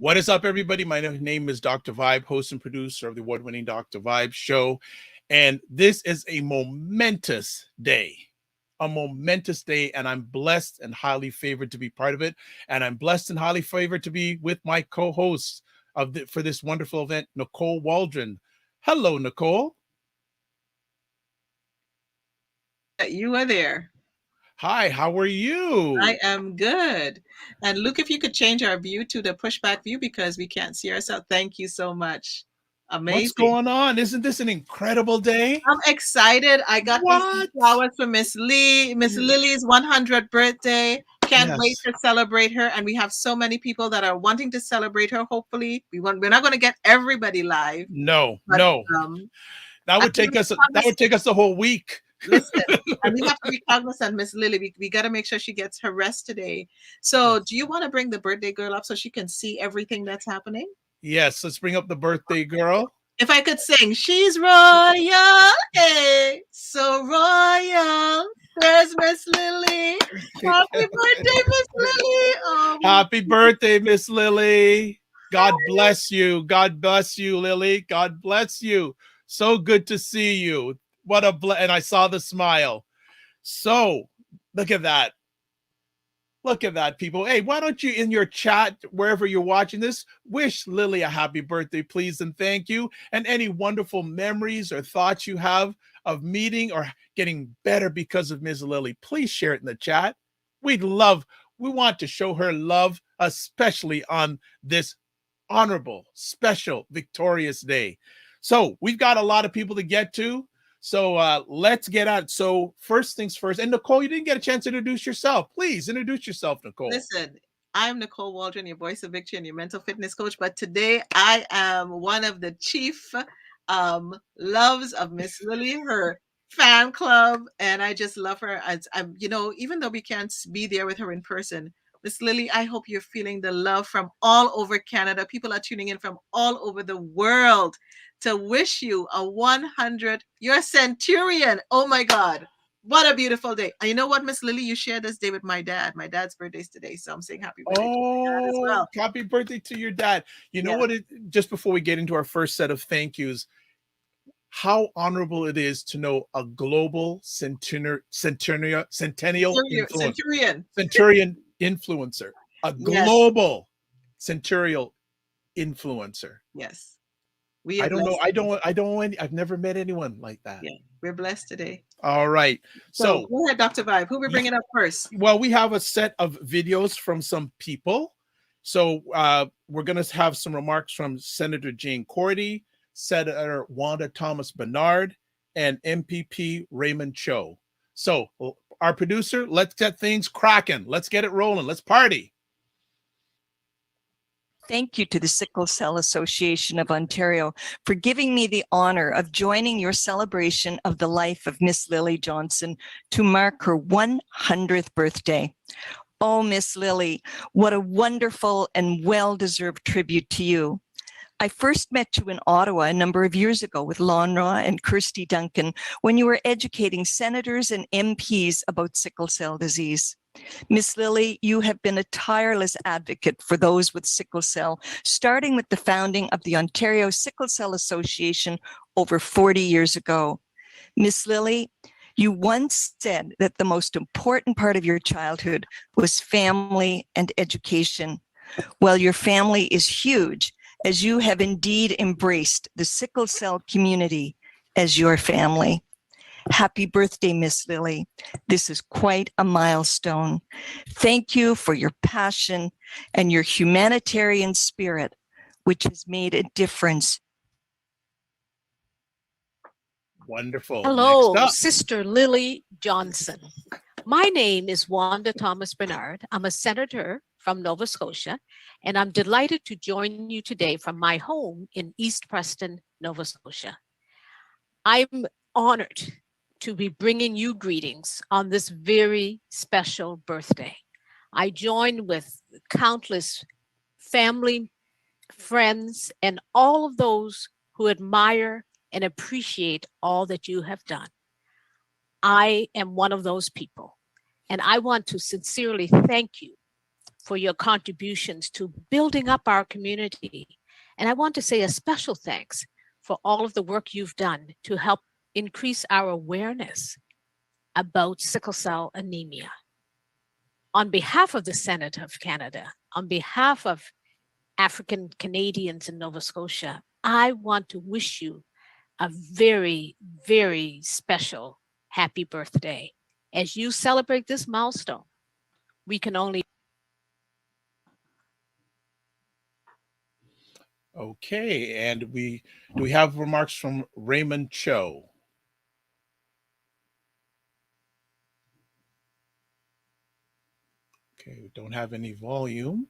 What is up, everybody? My name is Dr. Vibe, host and producer of the award-winning Dr. Vibe show. And this is a momentous day, and I'm blessed and highly favored to be part of it. And I'm blessed and highly favored to be with my co-host for this wonderful event, Nicole Waldron. Hello, Nicole. You are there. Hi, how are you? I am good. And look, if you could change our view to the pushback view because we can't see ourselves. Thank you so much. What's Amazing. going on? Isn't this an incredible day? I'm excited. I got me some What? flowers for Miss Lee, Miss Lily's 100th birthday. Can't wait Yes. to celebrate her. And we have so many people that are wanting to celebrate her. Hopefully, we're not going to get everybody live, No, but no. That I would take us a whole week. listen, and we have to be cognizant, Miss Lily. We got to make sure she gets her rest today. So, do you want to bring the birthday girl up so she can see everything that's happening? Yes, let's bring up the birthday girl. If I could sing, she's royal, eh? So royal. There's Miss Lily. Happy birthday, Miss Lily. Happy birthday, Miss Lily. God bless you. God bless you, Lily. God bless you. So good to see you. What a and I saw the smile. So look at that. Look at that, people. Hey, why don't you in your chat, wherever you're watching this, wish Lily a happy birthday, please, and thank you. And any wonderful memories or thoughts you have of meeting or getting better because of Ms. Lily, please share it in the chat. We want to show her love, especially on this honorable, special, victorious day. So we've got a lot of people to get to. So let's get out. So first things first. And Nicole, you didn't get a chance to introduce yourself. Please introduce yourself, Nicole. Listen, I'm Nicole Waldron, your voice of victory and your mental fitness coach. But today I am one of the chief loves of Miss Lily, her fan club, and I just love her. I'm, even though we can't be there with her in person, Miss Lily, I hope you're feeling the love from all over Canada. People are tuning in from all over the world to wish you a 100. You're a centurion. Oh my God. What a beautiful day. And you know what, Miss Lily, you shared this day with my dad. My dad's birthday's today, so I'm saying happy birthday to my dad as well. Happy birthday to your dad. You know what, just before we get into our first set of thank yous, how honorable it is to know a global centurion influencer, a global centurial influencer. Yes. I don't know. I've never met anyone like that. Yeah, we're blessed today. All right. So go ahead, Dr. Vibe. Who we bringing up first? Well, we have a set of videos from some people. So we're going to have some remarks from Senator Jane Cordy, Senator Wanda Thomas Bernard, and MPP Raymond Cho. So our producer, let's get things cracking. Let's get it rolling. Let's party. Thank you to the Sickle Cell Association of Ontario for giving me the honor of joining your celebration of the life of Miss Lily Johnson to mark her 100th birthday. Oh, Miss Lily, what a wonderful and well-deserved tribute to you. I first met you in Ottawa a number of years ago with Lonra and Kirsty Duncan when you were educating senators and MPs about sickle cell disease. Miss Lily, you have been a tireless advocate for those with sickle cell, starting with the founding of the Ontario Sickle Cell Association over 40 years ago. Miss Lily, you once said that the most important part of your childhood was family and education. Well, your family is huge, as you have indeed embraced the sickle cell community as your family. Happy birthday, Miss Lily. This is quite a milestone. Thank you for your passion and your humanitarian spirit, which has made a difference. Wonderful. Hello, Sister Lily Johnson. My name is Wanda Thomas Bernard. I'm a senator from Nova Scotia, and I'm delighted to join you today from my home in East Preston, Nova Scotia. I'm honored to be bringing you greetings on this very special birthday. I join with countless family, friends, and all of those who admire and appreciate all that you have done. I am one of those people, and I want to sincerely thank you for your contributions to building up our community. And I want to say a special thanks for all of the work you've done to help increase our awareness about sickle cell anemia. On behalf of the Senate of Canada, on behalf of African Canadians in Nova Scotia, I want to wish you a very, very special happy birthday. As you celebrate this milestone, we can only. Okay, and do we have remarks from Raymond Cho? Okay, we don't have any volume.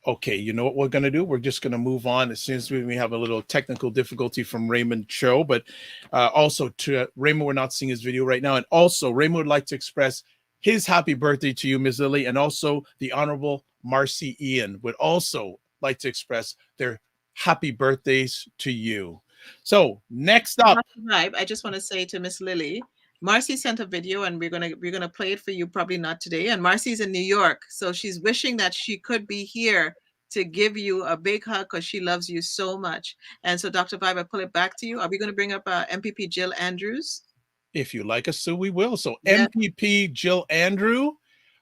Okay, you know what we're going to do? We're just going to move on as soon as we have a little technical difficulty from Raymond Cho. But also to Raymond, we're not seeing his video right now. And also, Raymond would like to express his happy birthday to you, Ms. Lillie. And also the Honorable Marcy Ian would also like to express their happy birthdays to you. So next up. I just want to say to Miss Lillie, Marcy sent a video and we're gonna play it for you, probably not today. And Marcy's in New York, so she's wishing that she could be here to give you a big hug because she loves you so much. And so, Dr. Vibe, I pull it back to you. Are we going to bring up MPP Jill Andrews? If you like us to, we will. So Yeah. MPP Jill Andrew,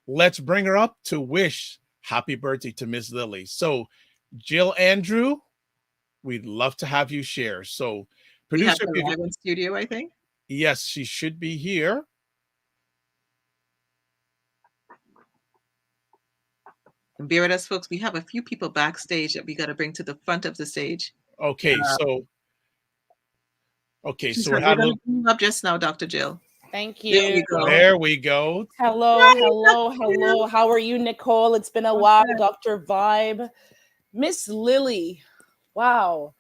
let's bring her up to wish happy birthday to Miss Lillie. So Jill Andrew, we'd love to have you share. So producer, we have in studio, I think. Yes, she should be here. And bear with us, folks. We have a few people backstage that we got to bring to the front of the stage. Okay, so we're having up just now, Dr. Jill. Thank you. There we go. Hello. How are you, Nicole? It's been a while, Dr. Vibe. Miss Lillie, wow,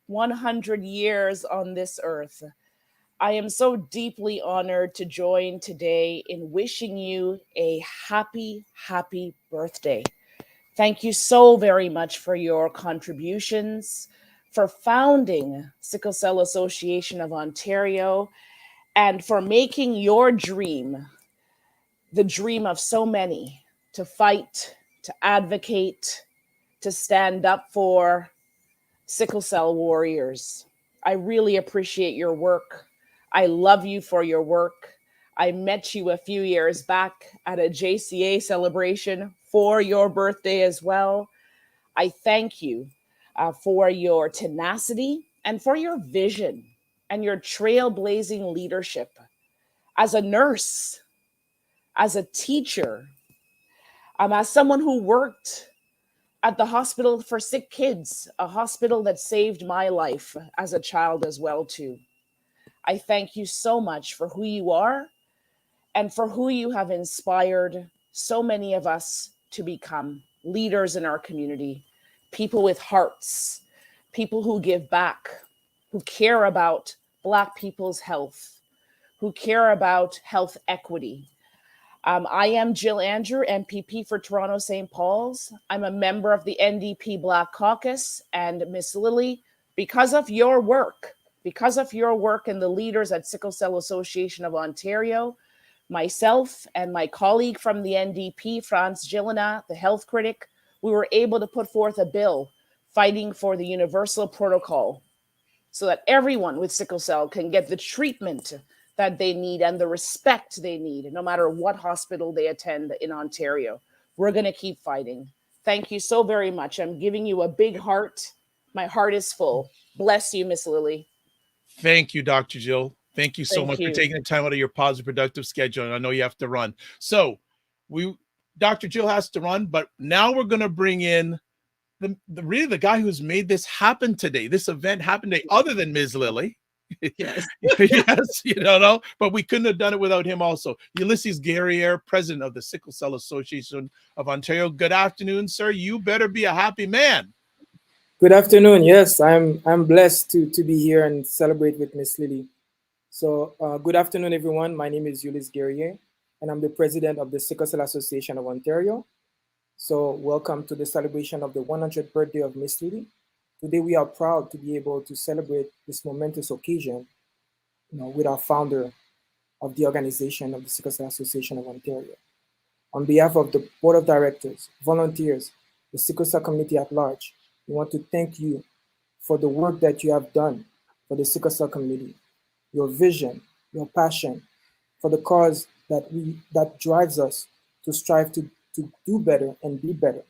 100 years on this earth. I am so deeply honored to join today in wishing you a happy, happy birthday. Thank you so very much for your contributions, for founding Sickle Cell Association of Ontario, and for making your dream the dream of so many, to fight, to advocate, to stand up for sickle cell warriors. I really appreciate your work. I love you for your work. I met you a few years back at a JCA celebration for your birthday as well. I thank you for your tenacity and for your vision and your trailblazing leadership as a nurse, as a teacher, as someone who worked at the hospital for sick kids, a hospital that saved my life as a child as well too. I thank you so much for who you are and for who you have inspired so many of us to become leaders in our community, people with hearts, people who give back, who care about Black people's health, who care about health equity. I am Jill Andrew, MPP for Toronto St. Paul's. I'm a member of the NDP Black Caucus, and Miss Lillie, because of your work and the leaders at Sickle Cell Association of Ontario, myself and my colleague from the NDP, Franz Gillina, the health critic, we were able to put forth a bill fighting for the universal protocol so that everyone with sickle cell can get the treatment that they need and the respect they need, no matter what hospital they attend in Ontario. We're going to keep fighting. Thank you so very much. I'm giving you a big heart. My heart is full. Bless you, Miss Lillie. Thank you, Dr. Jill. Thank you so much for taking the time out of your positive, productive schedule. And I know you have to run. So Dr. Jill has to run, but now we're going to bring in the guy who's made this happen today. This event happened today, other than Ms. Lillie. Yes. Yes, but we couldn't have done it without him also. Ulysses Guerriere, president of the Sickle Cell Association of Ontario. Good afternoon, sir. You better be a happy man. Good afternoon. Yes, I'm blessed to be here and celebrate with Miss Lillie. So good afternoon, everyone. My name is Ulysses Guerriere, and I'm the president of the Sickle Cell Association of Ontario. So welcome to the celebration of the 100th birthday of Miss Lillie. Today we are proud to be able to celebrate this momentous occasion with our founder of the organization of the Sickle Cell Association of Ontario. On behalf of the board of directors, volunteers, the sickle cell community at large, we want to thank you for the work that you have done for the sickle cell community, your vision, your passion for the cause that drives us to strive to do better and be better.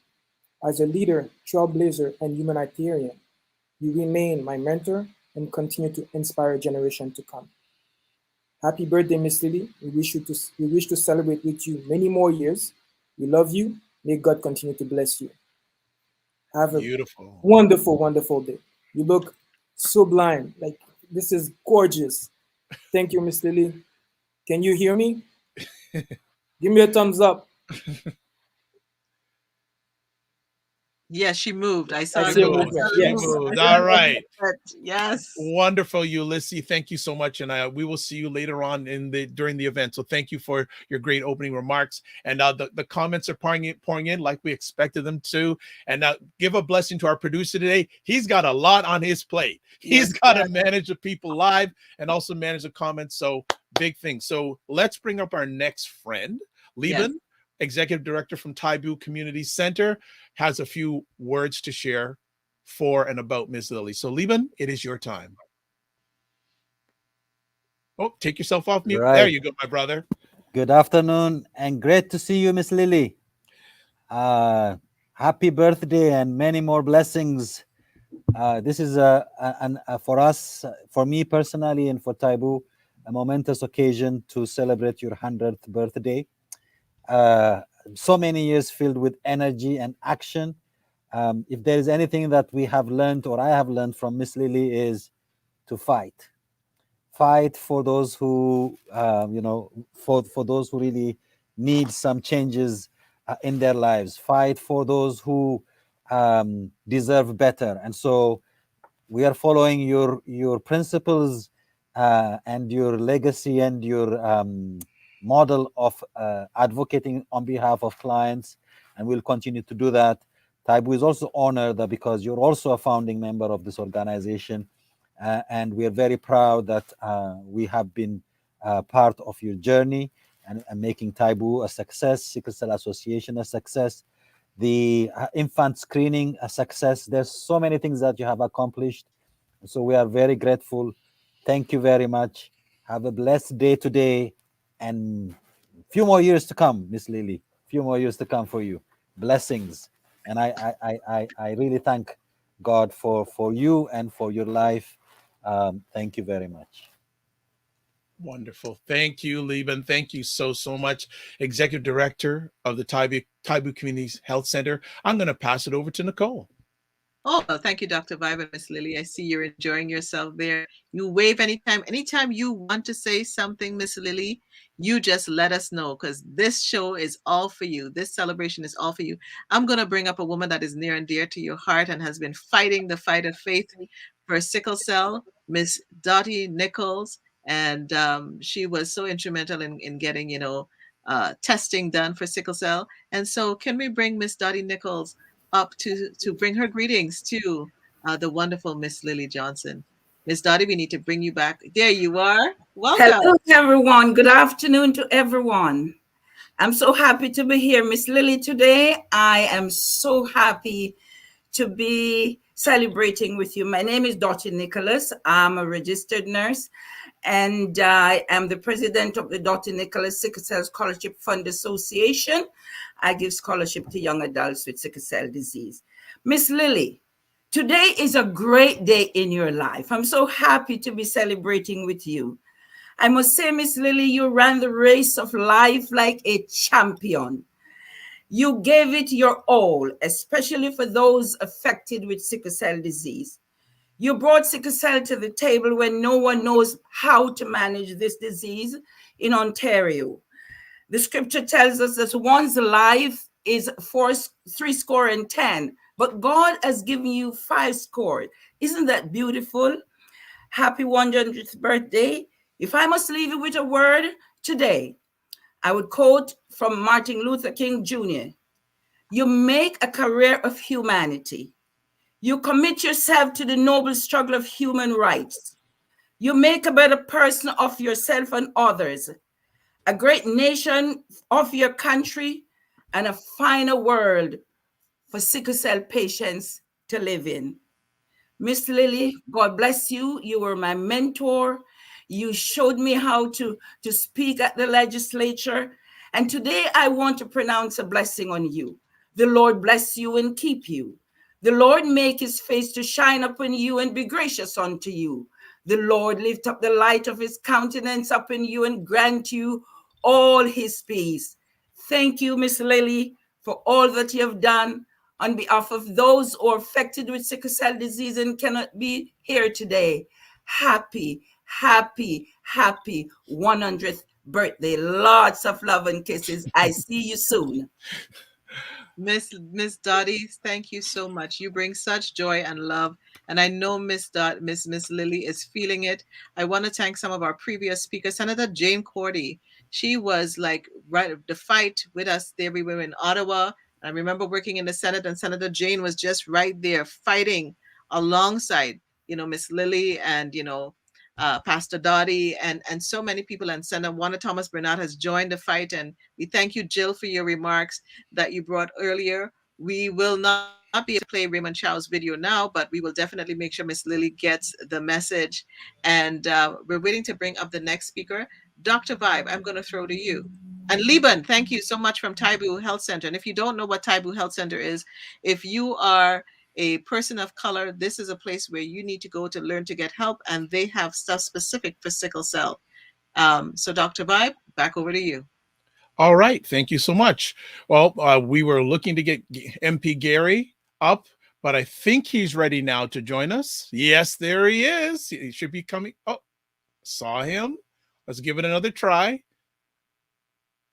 As a leader, trailblazer, and humanitarian, you remain my mentor and continue to inspire a generation to come. Happy birthday, Miss Lillie. We wish to celebrate with you many more years. We love you. May God continue to bless you. Have a Beautiful. wonderful, wonderful day. You look sublime. Like, this is gorgeous. Thank you, Miss Lillie. Can you hear me? Give me a thumbs up. Yes, she moved. I saw I her see a move. movement. She Yes. moved. All right. Yes. Wonderful, Ulysses. Thank you so much, and we will see you later on during the event. So thank you for your great opening remarks. And the comments are pouring in like we expected them to. And now give a blessing to our producer today. He's got a lot on his plate. He's got to manage the people live and also manage the comments. So big thing. So let's bring up our next friend, Lieben, Executive Director from Taibu Community Center, has a few words to share for and about Ms. Lillie. So Lieben, it is your time. Oh, take yourself off mute. Right. There you go, my brother. Good afternoon and great to see you, Miss Lillie. Happy birthday and many more blessings. This is for us, for me personally and for Taibu, a momentous occasion to celebrate your 100th birthday. So many years filled with energy and action. If there is anything that we have learned or I have learned from Miss Lillie is to fight for those who for those who really need some changes in their lives, fight for those who deserve better. And so we are following your principles and your legacy and your model of advocating on behalf of clients, and we'll continue to do that. Taibu is also honored that because you're also a founding member of this organization, and we are very proud that we have been part of your journey and making Taibu a success, Sickle Cell Association a success, the infant screening a success. There's so many things that you have accomplished. So we are very grateful. Thank you very much. Have a blessed day today and a few more years to come, Miss Lillie. A few more years to come for you. Blessings. And I really thank God for you and for your life. Thank you very much. Wonderful. Thank you, Lieben. Thank you so much. Executive Director of the Taibu Community Health Center. I'm going to pass it over to Nicole. Oh, well, thank you, Dr. Vibe and Miss Lillie. I see you're enjoying yourself there. You wave anytime. Anytime you want to say something, Miss Lillie, you just let us know, because this show is all for you. This celebration is all for you. I'm going to bring up a woman that is near and dear to your heart and has been fighting the fight of faith for sickle cell, Miss Dottie Nichols. And she was so instrumental in getting, testing done for sickle cell. And so can we bring Miss Dottie Nichols up to bring her greetings to the wonderful Miss Lillie Johnson. Miss Dottie, we need to bring you back. There you are. Welcome. Hello, everyone. Good afternoon to everyone. I'm so happy to be here, Miss Lillie, today. I am so happy to be celebrating with you. My name is Dottie Nicholas. I'm a registered nurse, and I am the president of the Dottie Nicholas Sickle Cell Scholarship Fund Association. I give scholarship to young adults with sickle cell disease. Miss Lillie, today is a great day in your life. I'm so happy to be celebrating with you. I must say, Miss Lillie, you ran the race of life like a champion. You gave it your all, especially for those affected with sickle cell disease. You brought sickle cell to the table when no one knows how to manage this disease in Ontario. The scripture tells us that one's life is 70, but God has given you 50. Isn't that beautiful? Happy 100th birthday. If I must leave you with a word today, I would quote from Martin Luther King Jr. You make a career of humanity. You commit yourself to the noble struggle of human rights. You make a better person of yourself and others, a great nation of your country, and a finer world for sickle cell patients to live in. Miss Lillie, God bless you. You were my mentor. You showed me how to speak at the legislature. And today I want to pronounce a blessing on you. The Lord bless you and keep you. The Lord make his face to shine upon you and be gracious unto you. The Lord lift up the light of his countenance upon you and grant you all his peace. Thank you, Miss Lillie, for all that you have done on behalf of those who are affected with sickle cell disease and cannot be here today. Happy, happy, happy 100th birthday. Lots of love and kisses. I see you soon. Miss Dottie, thank you so much. You bring such joy and love, and I know Miss Lillie is feeling it. I want to thank some of our previous speakers. Senator Jane Cordy, she was like right the fight with us there. We were in Ottawa. I remember working in the Senate, and Senator Jane was just right there fighting alongside, Miss Lillie and Pastor Dottie and so many people. And Senator Wanda Thomas Bernard has joined the fight, and we thank you, Jill, for your remarks that you brought earlier. We will not be able to play Raymond Chow's video now, but we will definitely make sure Miss Lillie gets the message. And we're waiting to bring up the next speaker. Dr. Vibe, I'm going to throw to you. And Liban, thank you so much from Taibu Health Center. And if you don't know what Taibu Health Center is, if you are a person of color, this is a place where you need to go to learn to get help, and they have stuff specific for sickle cell. So Dr. Vibe, back over to you. All right. Thank you so much. Well, we were looking to get MP Gary up, but I think he's ready now to join us. Yes, there he is. He should be coming. Oh, saw him. Let's give it another try.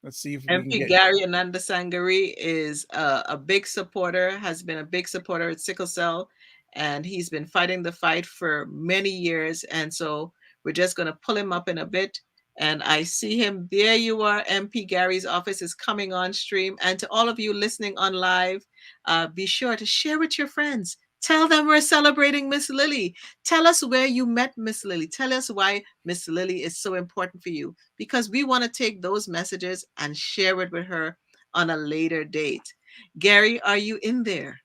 Let's see if we MP can get... Gary Ananda Sangari is a big supporter, has been a big supporter at sickle cell, and he's been fighting the fight for many years. And so we're just going to pull him up in a bit. And I see him. There you are. MP Gary's office is coming on stream. And to all of you listening on live, be sure to share with your friends. Tell them we're celebrating Miss Lillie. Tell us where you met Miss Lillie. Tell us why Miss Lillie is so important for you, because we want to take those messages and share it with her on a later date. Gary, are you in there?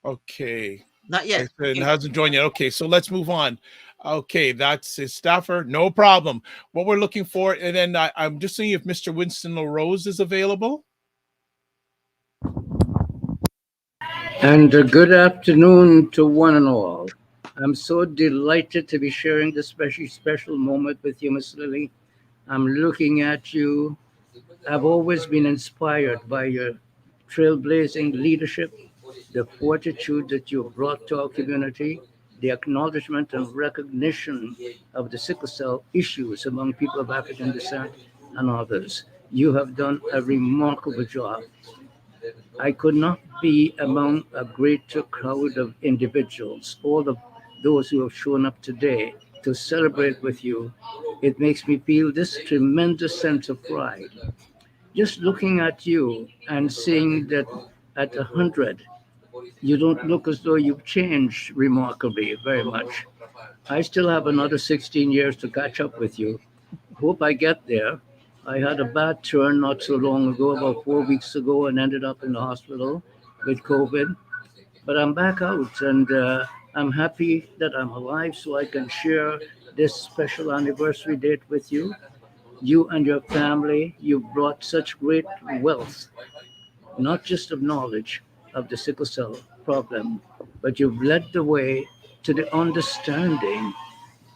Okay. Not yet. It hasn't joined yet. Okay, so let's move on. Okay, that's his staffer. No problem. What we're looking for, and then I'm just seeing if Mr. Winston LaRose is available. And good afternoon to one and all. I'm so delighted to be sharing this special moment with you, Miss Lillie. I'm looking at you. I've always been inspired by your trailblazing leadership, the fortitude that you've brought to our community, the acknowledgement and recognition of the sickle cell issues among people of African descent and others. You have done a remarkable job. I could not be among a greater crowd of individuals, all of those who have shown up today to celebrate with you. It makes me feel this tremendous sense of pride. Just looking at you and seeing that at 100, you don't look as though you've changed remarkably very much. I still have another 16 years to catch up with you. Hope I get there. I had a bad turn not so long ago, about 4 weeks ago, and ended up in the hospital with COVID. But I'm back out, and I'm happy that I'm alive so I can share this special anniversary date with you. You and your family, you've brought such great wealth, not just of knowledge of the sickle cell problem, but you've led the way to the understanding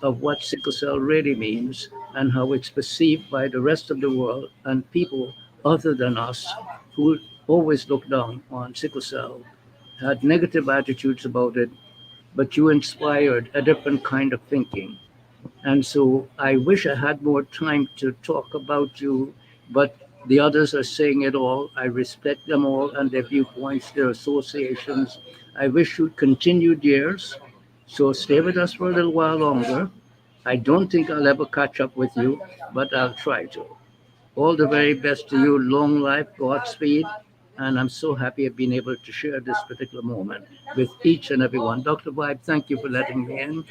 of what sickle cell really means and how it's perceived by the rest of the world and people other than us who always look down on sickle cell, had negative attitudes about it, but you inspired a different kind of thinking. And so I wish I had more time to talk about you, but the others are saying it all. I respect them all and their viewpoints, their associations. I wish you continued years. So stay with us for a little while longer. I don't think I'll ever catch up with you, but I'll try to. All the very best to you. Long life, Godspeed, And I'm so happy I've been able to share this particular moment with each and every one. Dr. Vibe, thank you for letting me in.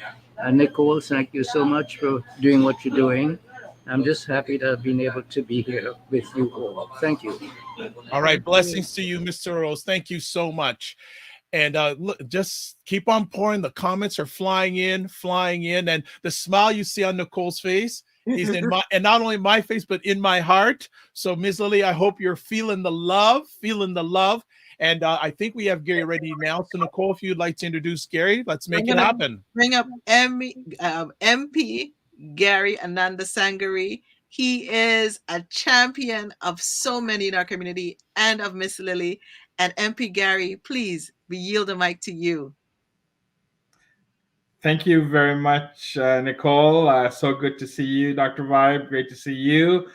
Nicole, thank you so much for doing what you're doing. I'm just happy that I've been able to be here with you all. Thank you. All right. Blessings to you, Mr. Rose. Thank you so much. And look, just keep on pouring. The comments are flying in, and the smile you see on Nicole's face is in my, and not only my face, but in my heart. So, Ms. Lillie, I hope you're feeling the love, And I think we have Gary ready now. So, Nicole, if you'd like to introduce Gary, let's make it happen. Bring up MP Gary Ananda Sangari. He is a champion of so many in our community and of Miss Lillie. And MP Gary, please, we yield the mic to you. Thank you very much, Nicole. So good to see you, Dr. Vibe. Great to see you.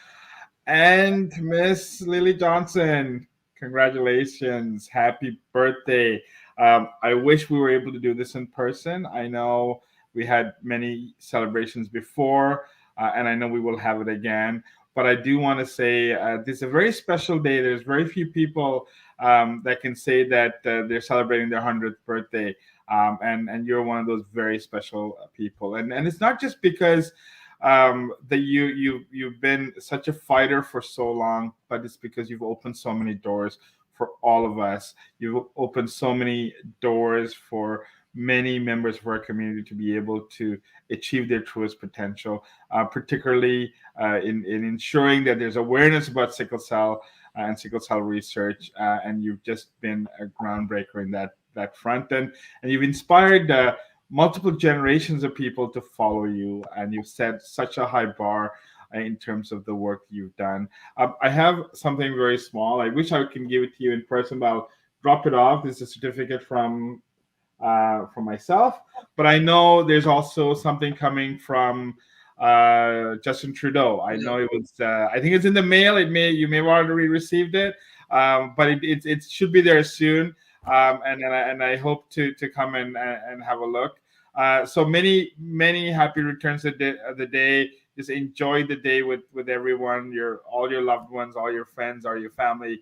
And Miss Lillie Johnson, congratulations. Happy birthday. I wish we were able to do this in person. I know we had many celebrations before, and I know we will have it again. But I do want to say this is a very special day. There's very few people that can say that they're celebrating their 100th birthday. And you're one of those very special people. And it's not just because that you've been such a fighter for so long, but it's because you've opened so many doors for all of us. You've opened so many doors for many members of our community to be able to achieve their truest potential, particularly in ensuring that there's awareness about sickle cell and sickle cell research. And you've just been a groundbreaker in that front, and you've inspired multiple generations of people to follow you, and you've set such a high bar in terms of the work you've done. I have something very small. I wish I can give it to you in person, but I'll drop it off. This is a certificate from myself, but I know there's also something coming from Justin Trudeau. I know it was. I think it's in the mail. You may have already received it, but it should be there soon. And I hope to come and have a look. So many happy returns of the day. Just enjoy the day with everyone, all your loved ones, all your friends, all your family,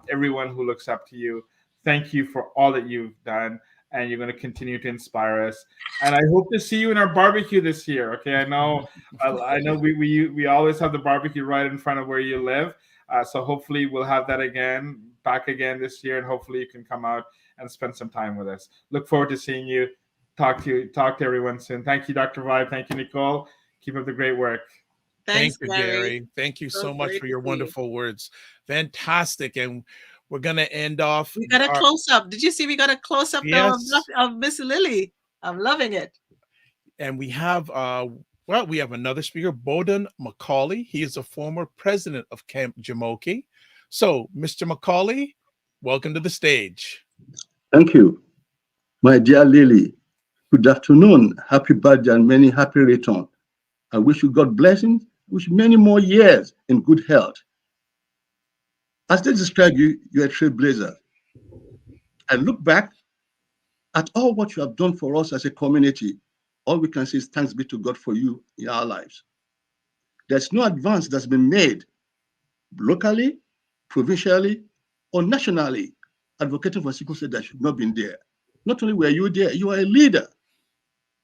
everyone who looks up to you. Thank you for all that you've done, and you're going to continue to inspire us. And I hope to see you in our barbecue this year. Okay, I know we always have the barbecue right in front of where you live. So hopefully we'll have that back again this year, and hopefully you can come out and spend some time with us. Look forward to seeing you. Talk to everyone soon. Thank you, Dr. Vibe. Thank you, Nicole. Keep up the great work. Thanks, Thank you, Gary. Thank you so much for your wonderful words. Fantastic. And we're going to end off. We got a close up. Did you see we got a close up of Miss Lillie? I'm loving it. And we have we have another speaker, Bowden Macaulay. He is a former president of Camp Jamoke. So, Mr. Macaulay, welcome to the stage. Thank you, my dear Lillie. Good afternoon. Happy birthday and many happy returns. I wish you God blessings. Wish many more years in good health. As they describe you, you're a trailblazer. I look back at all what you have done for us as a community. All we can say is thanks be to God for you in our lives. There's no advance that's been made locally, provincially, or nationally advocating for sickle cell that should not been there. Not only were you there, you are a leader.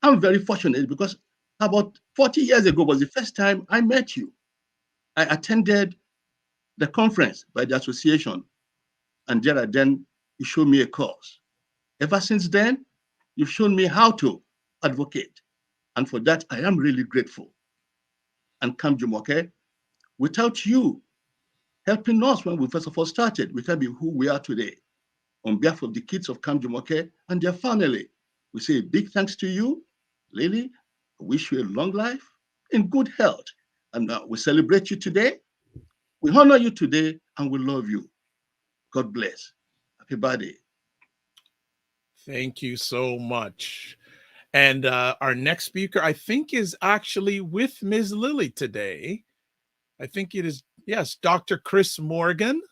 I'm very fortunate because about 40 years ago was the first time I met you. I attended the conference by the association, and then you showed me a course. Ever since then, you've shown me how to advocate, and for that I am really grateful. And Camp Jamoke, without you helping us when we first of all started, we can be who we are today. On behalf of the kids of Camp Jamoke and their family, we say a big thanks to you, Lillie. I wish you a long life in good health. And we celebrate you today. We honor you today, and we love you. God bless. Happy birthday. Thank you so much. And our next speaker, I think, is actually with Ms. Lillie today. I think it is, yes, Dr. Chris Morgan.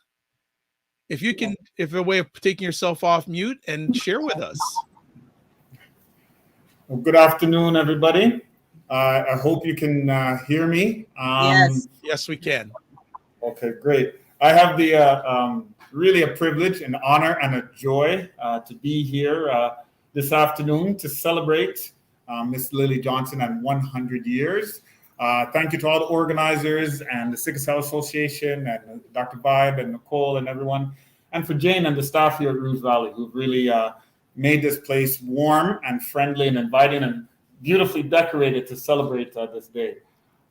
If you can, if a way of taking yourself off mute and share with us. Well, good afternoon, everybody. I hope you can hear me. Yes. Yes, we can. Okay, great. I have the really a privilege, an honor, and a joy to be here this afternoon to celebrate Miss Lillie Johnson at 100 years. Thank you to all the organizers and the Sickle Cell Association and Dr. Vibe and Nicole and everyone, and for Jane and the staff here at Rouge Valley who've really made this place warm and friendly and inviting and beautifully decorated to celebrate this day.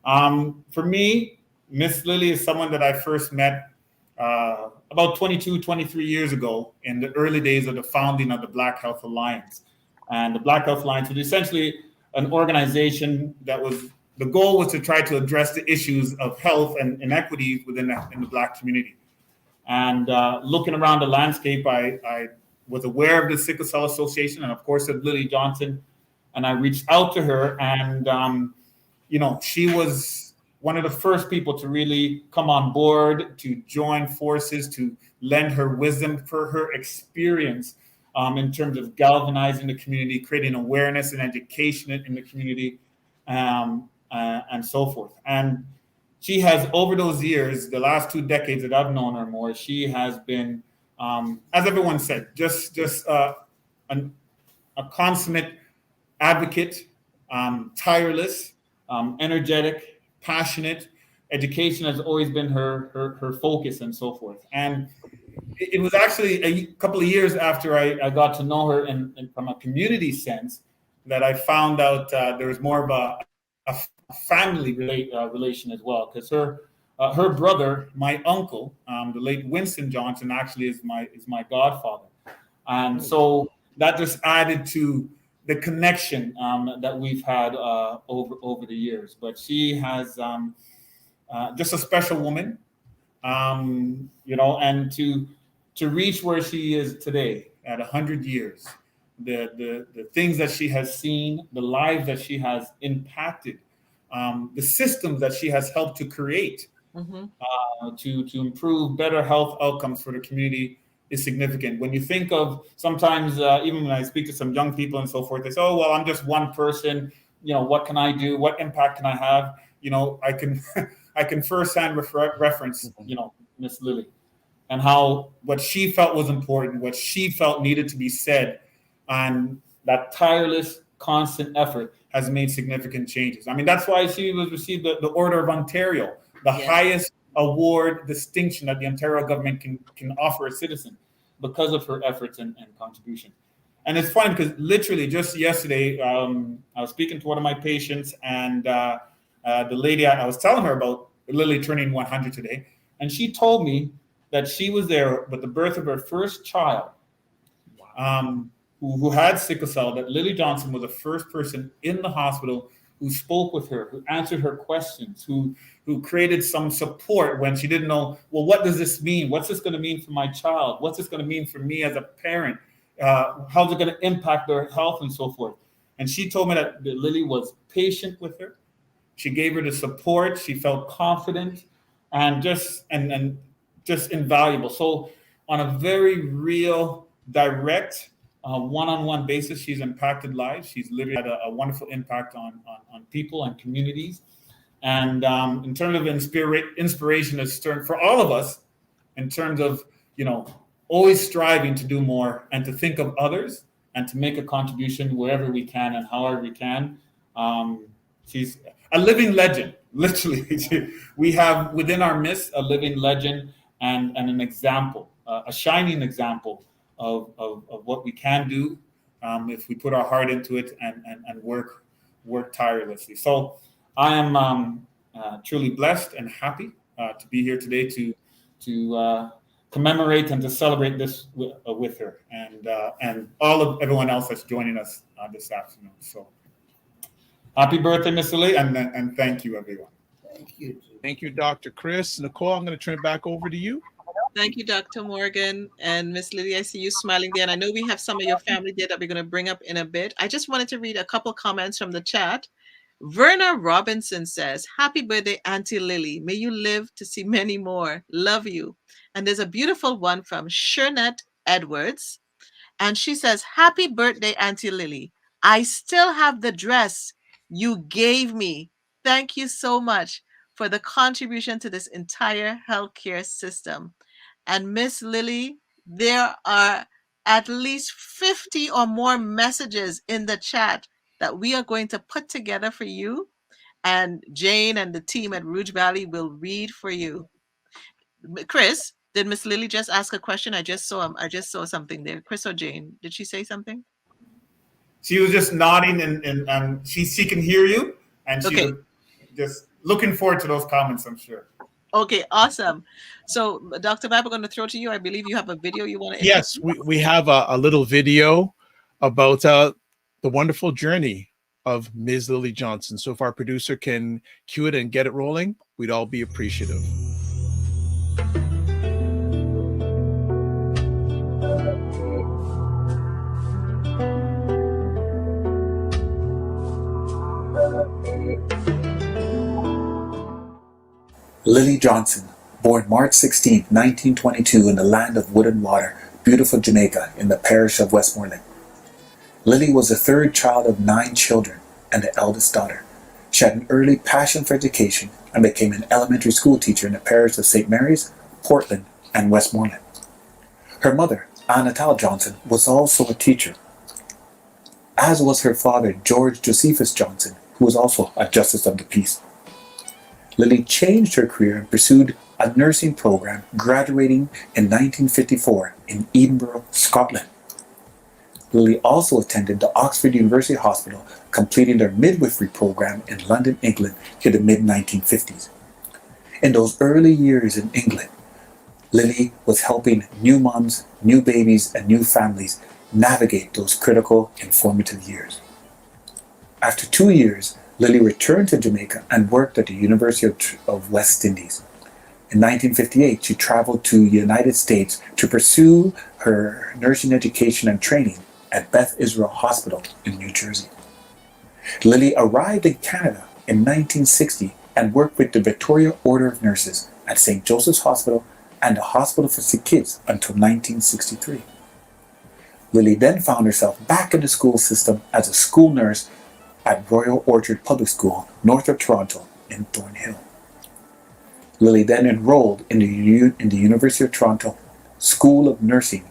For me, Miss Lillie is someone that I first met about 22, 23 years ago in the early days of the founding of the Black Health Alliance. And the Black Health Alliance was essentially an organization that was, the goal was to try to address the issues of health and inequities within the Black community. And looking around the landscape, I was aware of the Sickle Cell Association and of course of Lillie Johnson. And I reached out to her and, she was one of the first people to really come on board, to join forces, to lend her wisdom for her experience in terms of galvanizing the community, creating awareness and education in the community, and so forth. And she has, over those years, the last 2 decades that I've known her more, she has been, as everyone said, just a consummate advocate, tireless, energetic, passionate. Education has always been her focus and so forth. And it was actually a couple of years after I got to know her from a community sense that I found out there was more of a family relation as well, because her brother, my uncle, the late Winston Johnson, actually is my godfather, and so that just added to the connection that we've had over the years. But she has just a special woman, and to reach where she is today at 100 years, the things that she has seen, the lives that she has impacted, the systems that she has helped to create to improve better health outcomes for the community is significant. When you think of sometimes, even when I speak to some young people and so forth, they say, "Oh, well, I'm just one person. What can I do? What impact can I have?" I can I can firsthand reference, Miss Lillie, and how what she felt was important, what she felt needed to be said, and that tireless, constant effort has made significant changes. I mean, that's why she was received the Order of Ontario, the highest award distinction that the Ontario government can offer a citizen, because of her efforts and contribution. And it's funny because literally just yesterday, I was speaking to one of my patients, and the lady, I was telling her about Lillie turning 100 today, and she told me that she was there with the birth of her first child, who had sickle cell, that Lillie Johnson was the first person in the hospital who spoke with her, who answered her questions, who created some support when she didn't know, well, what does this mean? What's this going to mean for my child? What's this going to mean for me as a parent? How's it going to impact their health and so forth? And she told me that Lillie was patient with her. She gave her the support. She felt confident and just invaluable. So on a very real, direct, one-on-one basis, she's impacted lives. She's literally had a wonderful impact on people and communities. And in terms of inspiration for all of us, in terms of always striving to do more and to think of others and to make a contribution wherever we can and however we can. She's a living legend, literally. We have within our midst a living legend and an example, a shining example of what we can do if we put our heart into it and work tirelessly. So I am truly blessed and happy to be here today to commemorate and to celebrate this with her and all of everyone else that's joining us this afternoon. So happy birthday, Miss Lillie, and thank you, everyone. Thank you. Thank you, Dr. Chris. Nicole, I'm going to turn it back over to you. Thank you, Dr. Morgan and Miss Lillie. I see you smiling there. And I know we have some of your family there that we're going to bring up in a bit. I just wanted to read a couple comments from the chat. Verna Robinson says, "Happy birthday, Auntie Lillie. May you live to see many more. Love you." And there's a beautiful one from Shernette Edwards. And she says, "Happy birthday, Auntie Lillie. I still have the dress you gave me. Thank you so much for the contribution to this entire healthcare system." And Miss Lillie, there are at least 50 or more messages in the chat that we are going to put together for you. And Jane and the team at Rouge Valley will read for you. Chris, did Miss Lillie just ask a question? I just saw something there. Chris or Jane, did she say something? She was just nodding, and she can hear you, and she's Okay. just looking forward to those comments, I'm sure. Okay, awesome. So, Dr. Vibe, we're going to throw to you. I believe you have a video you want to Yes, we have a little video about the wonderful journey of Ms. Lillie Johnson. So if our producer can cue it and get it rolling, we'd all be appreciative. Lillie Johnson, born March 16, 1922 in the land of wood and water, beautiful Jamaica in the parish of Westmoreland. Lillie was the third child of 9 children and the eldest daughter. She had an early passion for education and became an elementary school teacher in the parish of St. Mary's, Portland, and Westmoreland. Her mother, Annatal Johnson, was also a teacher, as was her father, George Josephus Johnson, who was also a justice of the peace. Lillie changed her career and pursued a nursing program, graduating in 1954 in Edinburgh, Scotland. Lillie also attended the Oxford University Hospital, completing their midwifery program in London, England in the mid-1950s. In those early years in England, Lillie was helping new moms, new babies, and new families navigate those critical, informative years. After 2 years, Lillie returned to Jamaica and worked at the University of West Indies. In 1958, she traveled to the United States to pursue her nursing education and training at Beth Israel Hospital in New Jersey. Lillie arrived in Canada in 1960 and worked with the Victoria Order of Nurses at St. Joseph's Hospital and the Hospital for Sick Kids until 1963. Lillie then found herself back in the school system as a school nurse at Royal Orchard Public School, north of Toronto, in Thornhill. Lillie then enrolled in the University of Toronto School of Nursing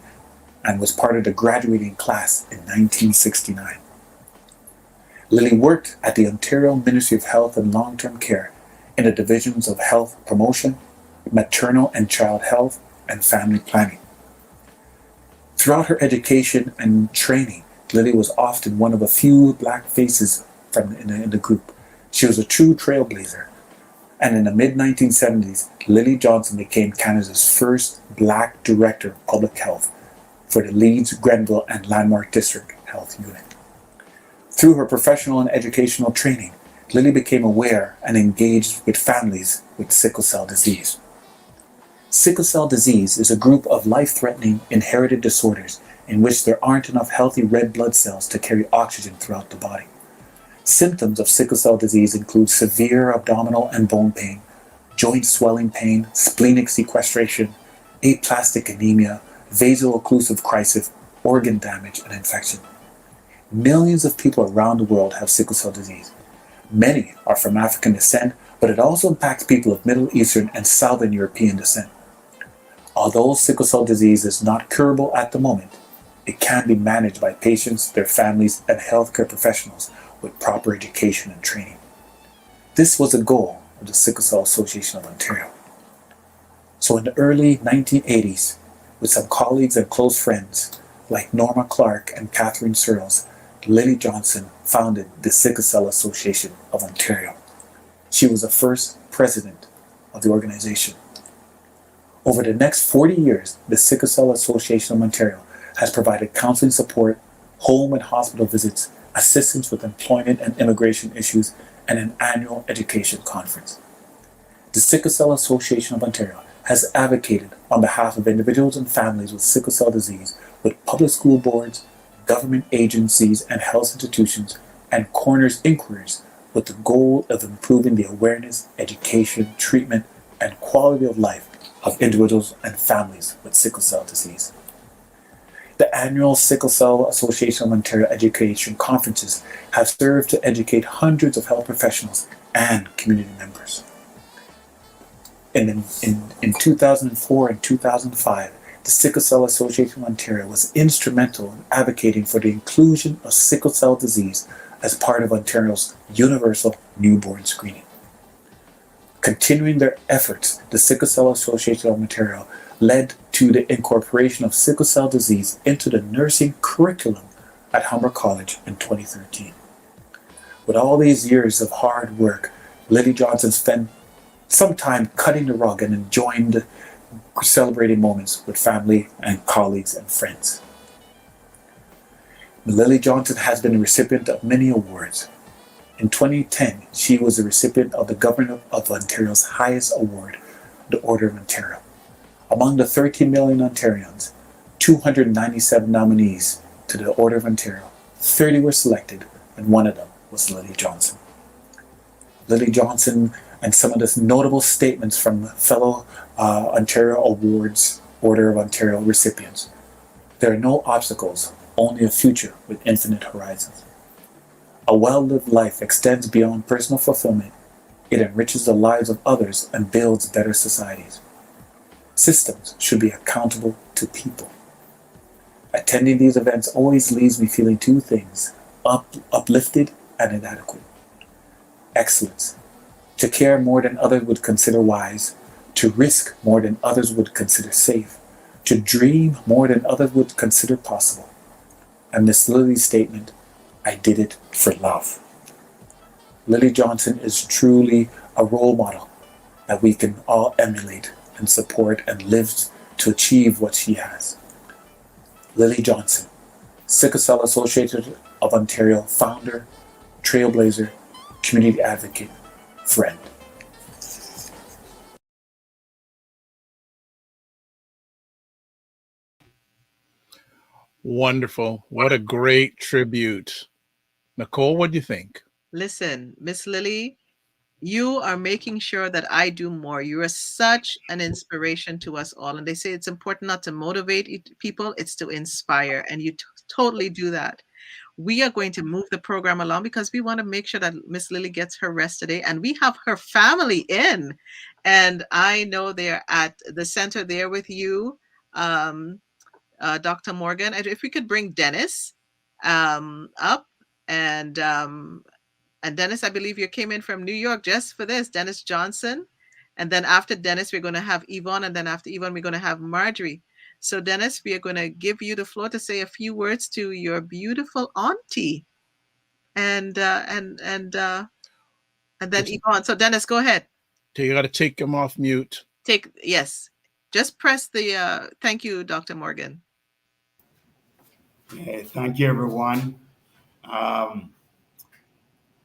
and was part of the graduating class in 1969. Lillie worked at the Ontario Ministry of Health and Long-Term Care in the divisions of health promotion, maternal and child health, and family planning. Throughout her education and training, Lillie was often one of a few black faces in the group. She was a true trailblazer. And in the mid-1970s, Lillie Johnson became Canada's first black director of public health for the Leeds, Grenville, and Landmark District Health Unit. Through her professional and educational training, Lillie became aware and engaged with families with sickle cell disease. Sickle cell disease is a group of life-threatening inherited disorders in which there aren't enough healthy red blood cells to carry oxygen throughout the body. Symptoms of sickle cell disease include severe abdominal and bone pain, joint swelling pain, splenic sequestration, aplastic anemia, vaso-occlusive crisis, organ damage, and infection. Millions of people around the world have sickle cell disease. Many are from African descent, but it also impacts people of Middle Eastern and Southern European descent. Although sickle cell disease is not curable at the moment, it can be managed by patients, their families, and healthcare professionals with proper education and training. This was a goal of the Sickle Cell Association of Ontario. So in the early 1980s, with some colleagues and close friends like Norma Clark and Catherine Searles, Lillie Johnson founded the Sickle Cell Association of Ontario. She was the first president of the organization. Over the next 40 years, the Sickle Cell Association of Ontario has provided counseling support, home and hospital visits, assistance with employment and immigration issues, and an annual education conference. The Sickle Cell Association of Ontario has advocated on behalf of individuals and families with sickle cell disease with public school boards, government agencies and health institutions, and coroner's inquiries with the goal of improving the awareness, education, treatment, and quality of life of individuals and families with sickle cell disease. The annual Sickle Cell Association of Ontario education conferences have served to educate hundreds of health professionals and community members. In 2004 and 2005, the Sickle Cell Association of Ontario was instrumental in advocating for the inclusion of sickle cell disease as part of Ontario's universal newborn screening. Continuing their efforts, the Sickle Cell Association of Ontario led to the incorporation of sickle cell disease into the nursing curriculum at Humber College in 2013. With all these years of hard work, Lillie Johnson spent some time cutting the rug and enjoying the celebrating moments with family and colleagues and friends. Lillie Johnson has been a recipient of many awards. In 2010, she was a recipient of the Government of Ontario's highest award, the Order of Ontario. Among the 13 million Ontarians, 297 nominees to the Order of Ontario, 30 were selected, and one of them was Lillie Johnson. Lillie Johnson and some of the notable statements from fellow Ontario Awards Order of Ontario recipients. There are no obstacles, only a future with infinite horizons. A well-lived life extends beyond personal fulfillment. It enriches the lives of others and builds better societies. Systems should be accountable to people. Attending these events always leaves me feeling two things: uplifted and inadequate. Excellence. To care more than others would consider wise. To risk more than others would consider safe. To dream more than others would consider possible. And Miss Lillie's statement, I did it for love. Lillie Johnson is truly a role model that we can all emulate and support and live to achieve what she has. Lillie Johnson, Sickle Cell Association of Ontario founder, trailblazer, community advocate, friend. Wonderful. What a great tribute. Nicole, what do you think? Listen, Miss Lillie, you are making sure that I do more. You are such an inspiration to us all. And they say it's important not to motivate people, it's to inspire. And you totally do that. We are going to move the program along because we want to make sure that Miss Lillie gets her rest today. And we have her family in. And I know they're at the center there with you, Dr. Morgan. And if we could bring Dennis up and Dennis, I believe you came in from New York just for this, Dennis Johnson. And then after Dennis, we're going to have Yvonne. And then after Yvonne, we're going to have Marjorie. So Dennis, we are going to give you the floor to say a few words to your beautiful auntie. And then Yvonne. So Dennis, go ahead. You got to take him off mute. Yes. Just press the, thank you, Dr. Morgan. Okay, thank you, everyone.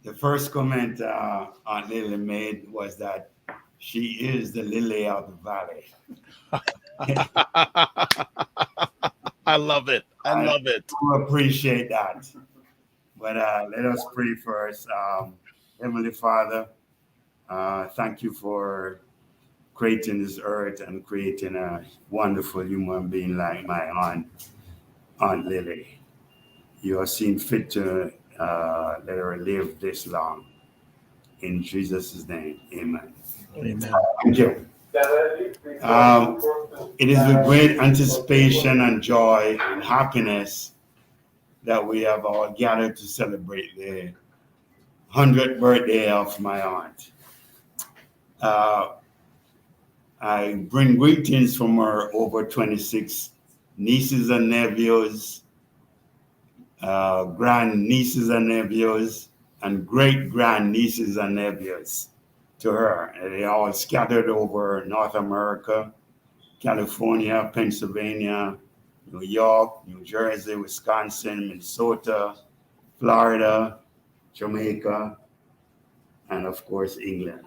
The first comment Aunt Lillie made was that she is the lily of the valley. I love it. I love it. I appreciate that. But let us pray first. Heavenly Father, thank you for creating this earth and creating a wonderful human being like my Aunt Lillie. You have seen fit to let her live this long. In Jesus' name, amen. Amen. Thank you. It is with great anticipation and joy and happiness that we have all gathered to celebrate the 100th birthday of my aunt. I bring greetings from her over 26 nieces and nephews, grand nieces and nephews, and great grand nieces and nephews to her. They all scattered over North America, California, Pennsylvania, New York, New Jersey, Wisconsin, Minnesota, Florida, Jamaica, and of course, England.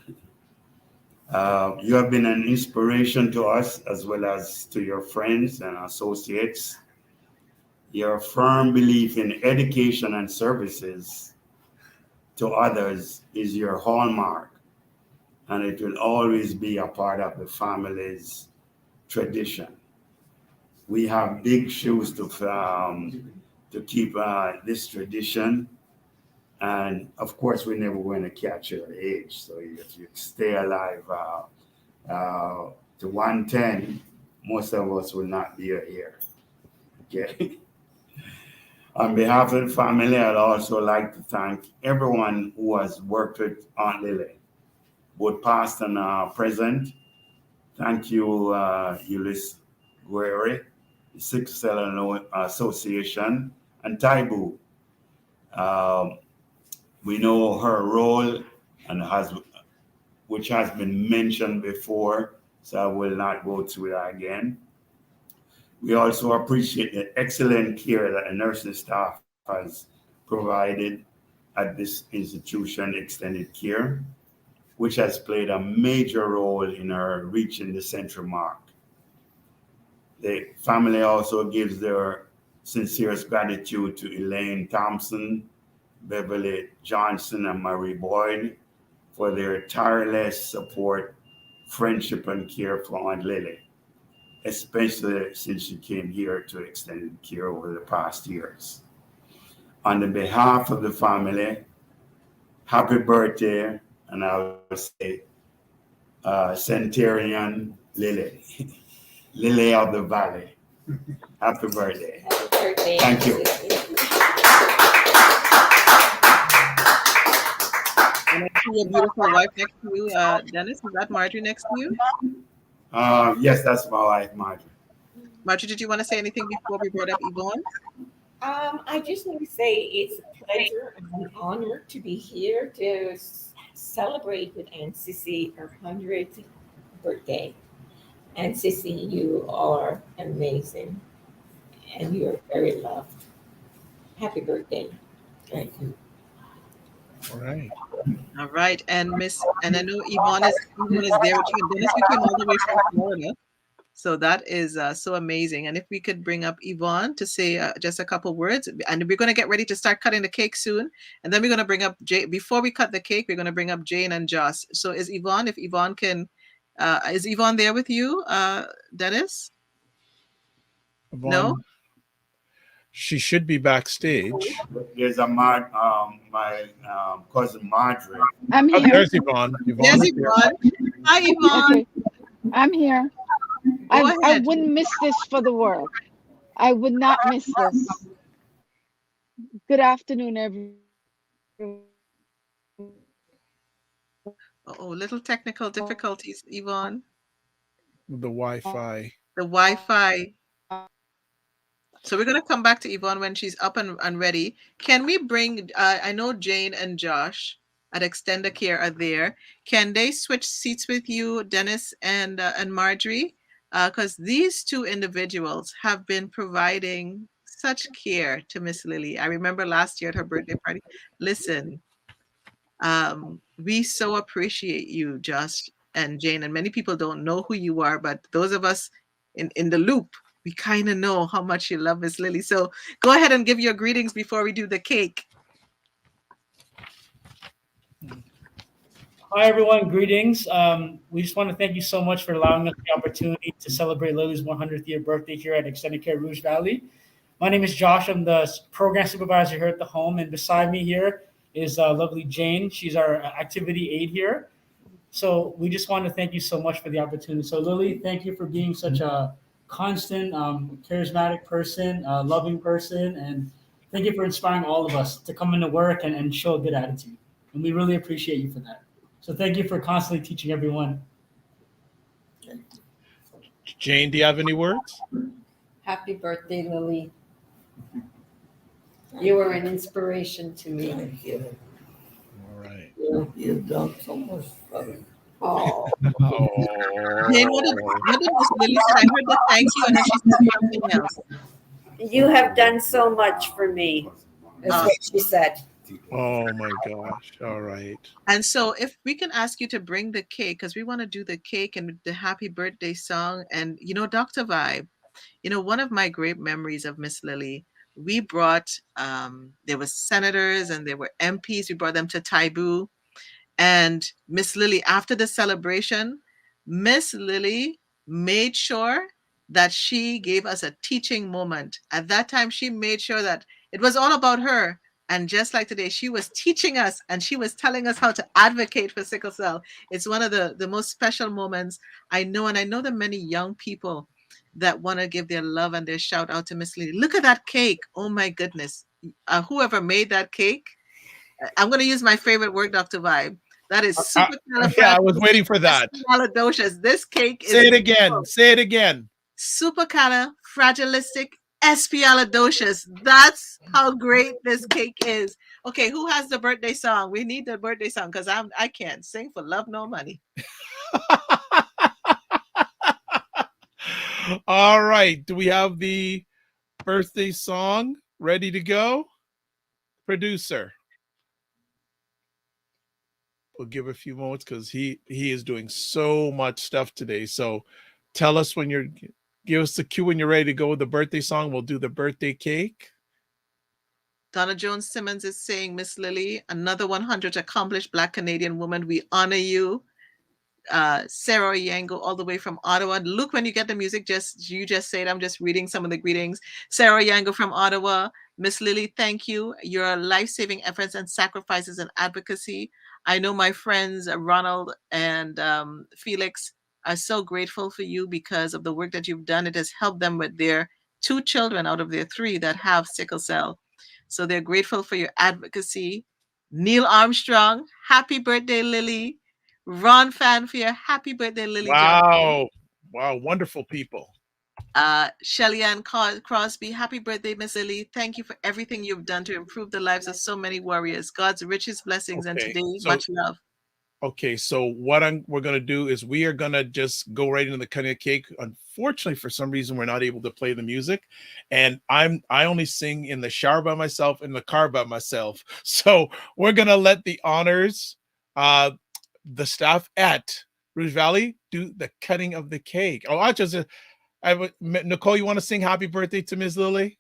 You have been an inspiration to us as well as to your friends and associates. Your firm belief in education and services to others is your hallmark, and it will always be a part of the family's tradition. We have big shoes to keep this tradition, and of course, we're never going to catch your age. So if you stay alive To 110, most of us will not be here. Okay. On behalf of the family, I'd also like to thank everyone who has worked with Aunt Lillie, both past and present. Thank you, Ulysses Guerre, the Sickle Cell Association, and Taibu. Um, we know her role and which has been mentioned before, so I will not go through that again. We also appreciate the excellent care that the nursing staff has provided at this institution, extended care, which has played a major role in her reaching the century mark. The family also gives their sincerest gratitude to Elaine Thompson, Beverly Johnson, and Marie Boyd for their tireless support, friendship, and care for Aunt Lillie, especially since she came here to extended care over the past years. On the behalf of the family, happy birthday, and I will say Centurion Lillie, Lily of the Valley. Happy birthday. Happy birthday. Thank you. And I see your beautiful wife next to you. Dennis, is that Marjorie next to you? Yes, that's my wife, Marjorie. Marjorie, did you want to say anything before we brought up Yvonne? I just want to say it's a pleasure and an honor to be here to celebrate with Aunt Sissy her 100th birthday. And Sissy, you are amazing and you're very loved. Happy birthday. Thank you. All right. All right. And I know Yvonne is there with you. Dennis, we came all the way from Florida. So that is so amazing. And if we could bring up Yvonne to say just a couple words, and we're going to get ready to start cutting the cake soon. And then we're going to bring up Jane. Before we cut the cake, we're going to bring up Jane and Joss. So is Yvonne, if Yvonne can, is Yvonne there with you, Dennis? Yvonne, no? She should be backstage. There's my cousin Marjorie. I'm Oh, here. there's Yvonne. There's Yvonne. Hi, Yvonne. Okay. I'm here. I wouldn't miss this for the world. I would not miss this. Good afternoon, everyone. Oh, little technical difficulties, Yvonne. The Wi-Fi. The Wi-Fi. So we're going to come back to Yvonne when she's up and ready. Can we bring, I know Jane and Josh at Extender Care are there. Can they switch seats with you, Dennis and Marjorie? Because these two individuals have been providing such care to Miss Lillie. I remember last year at her birthday party. Listen, we so appreciate you, Josh and Jane, and many people don't know who you are, but those of us in the loop, we kind of know how much you love Miss Lillie. So go ahead and give your greetings before we do the cake. Hi, everyone. Greetings. We just want to thank you so much for allowing us the opportunity to celebrate Lillie's 100th year birthday here at Extended Care Rouge Valley. My name is Josh. I'm the program supervisor here at the home. And beside me here is lovely Jane. She's our activity aide here. So we just want to thank you so much for the opportunity. So Lillie, thank you for being such a constant, charismatic person, loving person. And thank you for inspiring all of us to come into work and show a good attitude. And we really appreciate you for that. So thank you for constantly teaching everyone. Jane, do you have any words? Happy birthday, Lillie. You were an inspiration to me. Thank you. All right. You've done so much for me. Oh. Jane, what did Miss Lillie say? I heard the thank you and then she said something else. You have done so much for me. That's what she said. Oh my gosh. All right. And so if we can ask you to bring the cake, because we want to do the cake and the happy birthday song. And, you know, Dr. Vibe, you know, one of my great memories of Miss Lillie, we brought, there was senators and there were MPs. We brought them to Taibu. And Miss Lillie, after the celebration, Miss Lillie made sure that she gave us a teaching moment. At that time, she made sure that it was all about her. And just like today, she was teaching us and she was telling us how to advocate for sickle cell. It's one of the most special moments I know. And I know that many young people that want to give their love and their shout out to Miss Lillie. Look at that cake. Oh my goodness. Whoever made that cake, I'm going to use my favorite word, Dr. Vibe. That is supercalifragilisticexpialidocious. Yeah, I was waiting for that. This cake is. Say it again. Say it again. Supercalifragilisticexpialidocious. That's how great this cake is. Okay, who has the birthday song? We need the birthday song because I can't sing for love nor money. All right. Do we have the birthday song ready to go? Producer. We'll give a few moments because he is doing so much stuff today. So tell us when give us the cue when you're ready to go with the birthday song. We'll do the birthday cake. Donna Jones Simmons is saying, Miss Lillie, another 100 accomplished Black Canadian woman. We honor you. Sarah Yango, all the way from Ottawa. Look, when you get the music, you just say it. I'm just reading some of the greetings. Sarah Yango from Ottawa. Miss Lillie, thank you. Your life-saving efforts and sacrifices and advocacy. I know my friends Ronald and Felix are so grateful for you because of the work that you've done. It has helped them with their 2 children out of their 3 that have sickle cell. So they're grateful for your advocacy. Neil Armstrong, happy birthday, Lillie. Ron Fanfare, happy birthday, Lillie Johnson. Wow. Wow, wonderful people. Shelly Ann Crosby, happy birthday, Miss Lillie. Thank you for everything you've done to improve the lives of so many warriors. God's richest blessings, and today, much love. Okay, so what we're going to do is we are going to just go right into the cutting of cake. Unfortunately, for some reason, we're not able to play the music, and I only sing in the shower by myself, in the car by myself. So we're going to let the honors, the staff at Rouge Valley, do the cutting of the cake. Oh, Nicole, you want to sing happy birthday to Ms. Lillie?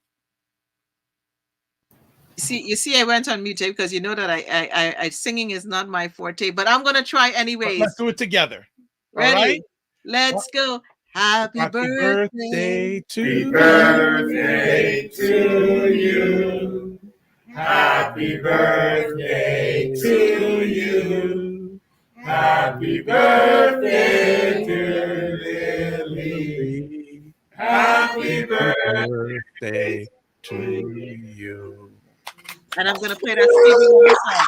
You see, I went on mute because you know that I singing is not my forte, but I'm gonna try anyways. Let's do it together. Ready? All right? Let's go. Happy birthday to you. Birthday to you. Happy birthday to you. Happy birthday, dear Lillie. Happy birthday to you. And I'm going to play that Stevie Wonder song.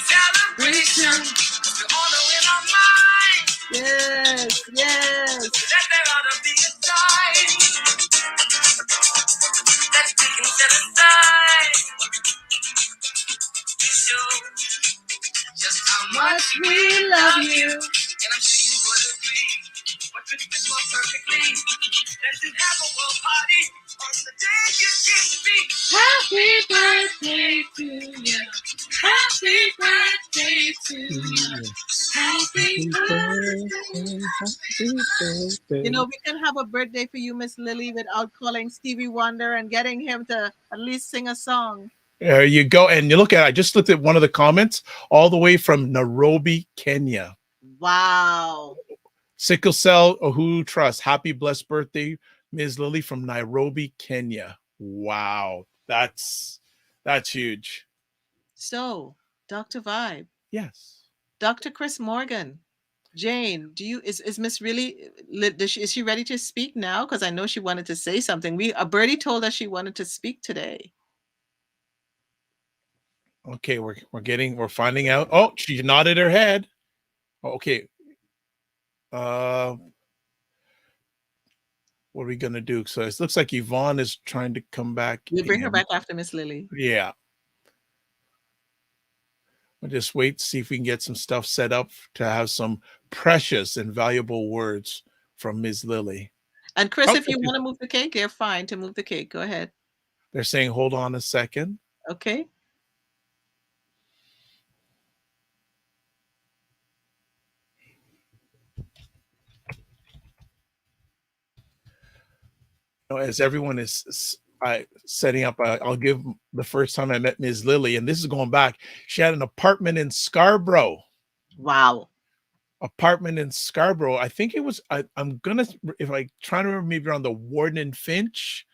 Celebration, the honor in our mind. Yes, yes. That there ought to be a time that we can set aside to show just how much we love you. And I'm sure you would agree. What could fit more perfectly than to have a world party on the day you came to be? Happy birthday to you. Happy birthday to you. Happy birthday. Happy birthday. You know, we can have a birthday for you, Miss Lillie, without calling Stevie Wonder and getting him to at least sing a song. There you go. And you look at, I just looked at one of the comments all the way from Nairobi, Kenya. Wow. Sickle Cell Uhuru Trust. Happy blessed birthday, Ms. Lillie from Nairobi, Kenya. Wow. That's huge. So, Dr. Vibe. Yes. Dr. Chris Morgan. Jane, is Miss really, is she ready to speak now? Because I know she wanted to say something. Birdie told us she wanted to speak today. Okay, we're finding out. Oh, she nodded her head. Okay. What are we gonna do? So it looks like Yvonne is trying to come back. We'll bring her back after Miss Lillie. Yeah. We'll just wait to see if we can get some stuff set up to have some precious and valuable words from Ms. Lillie. And Chris, if you want to move the cake, you're fine to move the cake. Go ahead. They're saying, hold on a second. Okay. As everyone is setting up, I'll give the first time I met Ms. Lillie, and this is going back. She had an apartment in Scarborough. Wow. apartment in Scarborough. I think it was, I'm gonna, if I try to remember, maybe around the Warden and Finch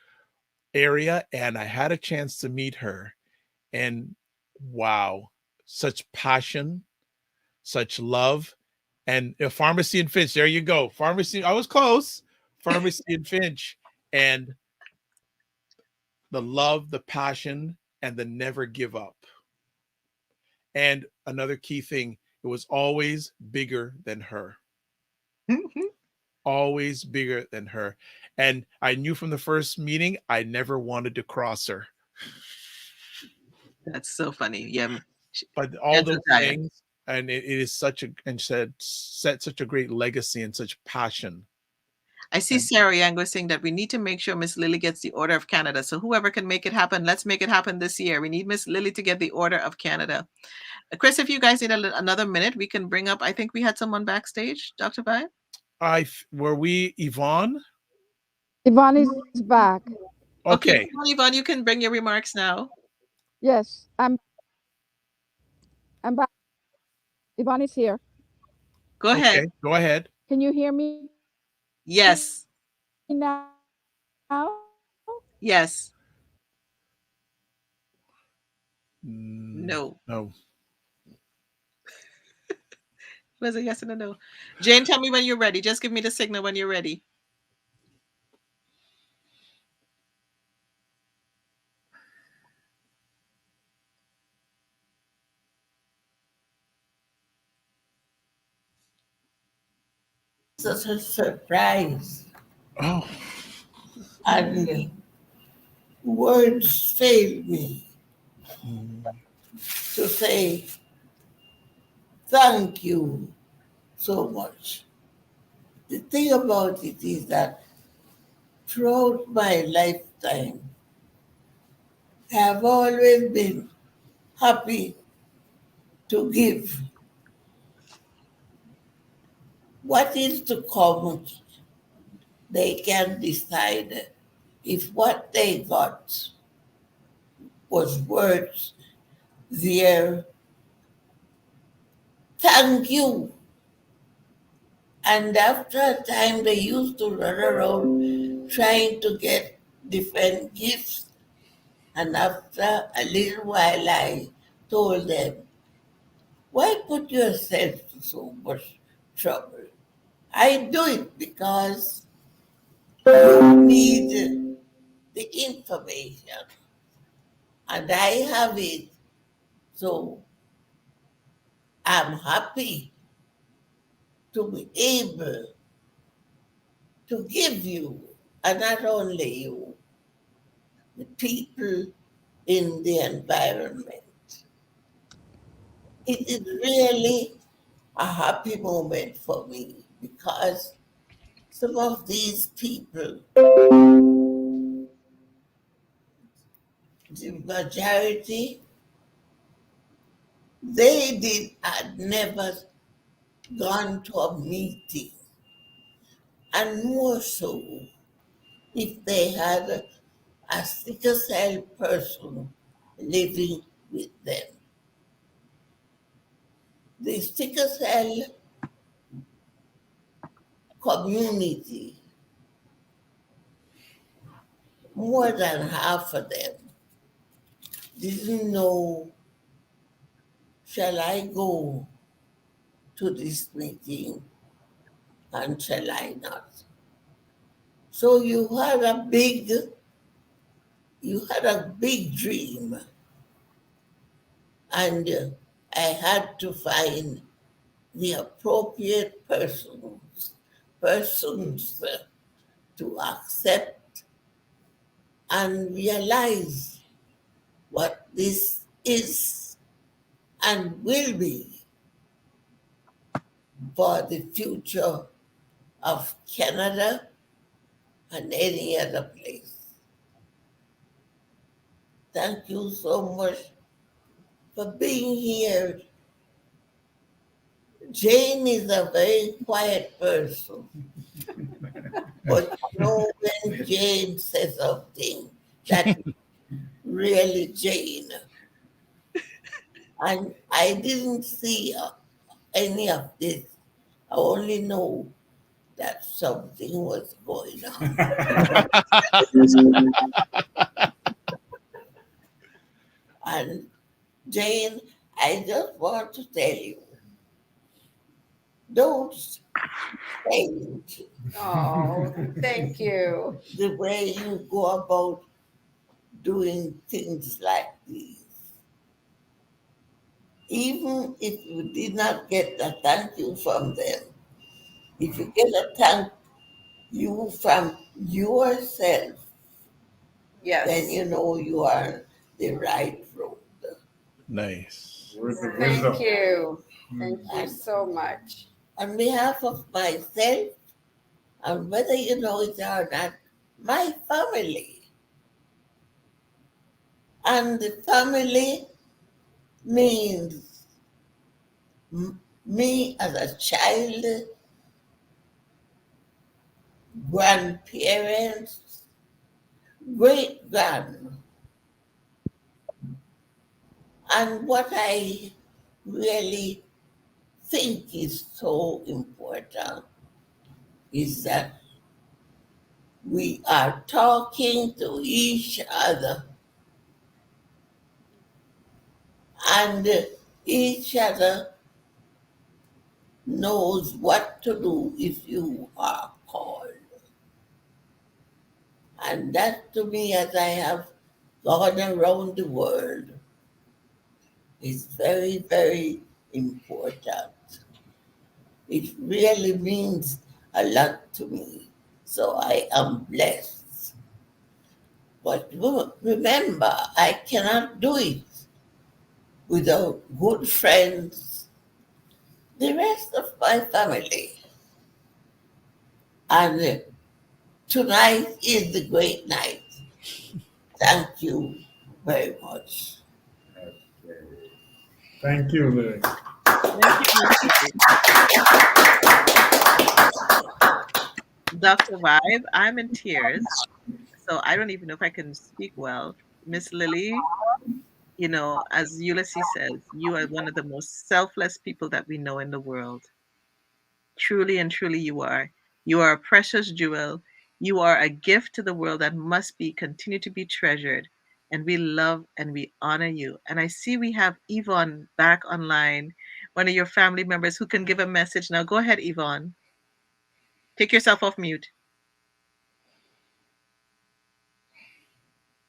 area, and I had a chance to meet her, and wow, such passion, such love, and a pharmacy in Finch. There you go, pharmacy. I was close, pharmacy in Finch, and the love, the passion, and the never give up. And another key thing, it was always bigger than her. Always bigger than her. And I knew from the first meeting, I never wanted to cross her. That's so funny. Yeah. But all Gentle those giant. things, and it is such a, and set such a great legacy and such passion. I see Sarah Yango saying that we need to make sure Miss Lillie gets the Order of Canada. So whoever can make it happen, let's make it happen this year. We need Miss Lillie to get the Order of Canada. Chris, if you guys need another minute, we can bring up, I think we had someone backstage, Dr. Vi. Were we Yvonne? Yvonne is back. Okay. Yvonne, you can bring your remarks now. Yes, I'm back. Yvonne is here. Go ahead. Okay, go ahead. Can you hear me? Yes. Now? Yes. No. Was a yes and a no. Jane, tell me when you're ready. Just give me the signal when you're ready. Such a surprise. Oh. And words fail me to say thank you so much. The thing about it is that throughout my lifetime, I have always been happy to give. What is to come, they can decide if what they got was worth their thank you. And after a time, they used to run around trying to get different gifts. And after a little while, I told them, why put yourself to so much trouble? I do it because you need the information. And I have it. So I'm happy to be able to give you, and not only you, the people in the environment. It is really a happy moment for me because some of these people, the majority, had never gone to a meeting, and more so if they had a sickle cell person living with them. The sickle cell community, more than half of them didn't know, shall I go to this meeting and shall I not? So you had a big dream, and I had to find the appropriate persons to accept and realize what this is and will be for the future of Canada and any other place. Thank you so much for being here. Jane is a very quiet person. But you know, when Jane says something, that really Jane. And I didn't see any of this only know that something was going on. And Jane, I just want to tell you, don't change. Oh, thank you. The way you go about doing things like this. Even if you did not get a thank you from them, if you get a thank you from yourself, then Yes. you know you are the right road. Nice. Words of Thank wisdom. you. Thank you And so much. on behalf of myself, and whether you know it or not, my family. And the family means me as a child, grandparents, great grand. And what I really think is so important is that we are talking to each other and each other knows what to do if you are called. And that to me, as I have gone around the world, is very, very important. It really means a lot to me. So I am blessed. But remember, I cannot do it without good friends, the rest of my family. And tonight is the great night. Thank you very much. Thank you, Lily. Thank you, Miss Lily. Dr. Vibe, I'm in tears. So I don't even know if I can speak well. Miss Lily, you know, as Ulysses says, you are one of the most selfless people that we know in the world. Truly and truly, you are. You are a precious jewel. You are a gift to the world that must be continue to be treasured. And we love and we honor you. And I see we have Yvonne back online, one of your family members who can give a message. Now go ahead, Yvonne. Take yourself off mute.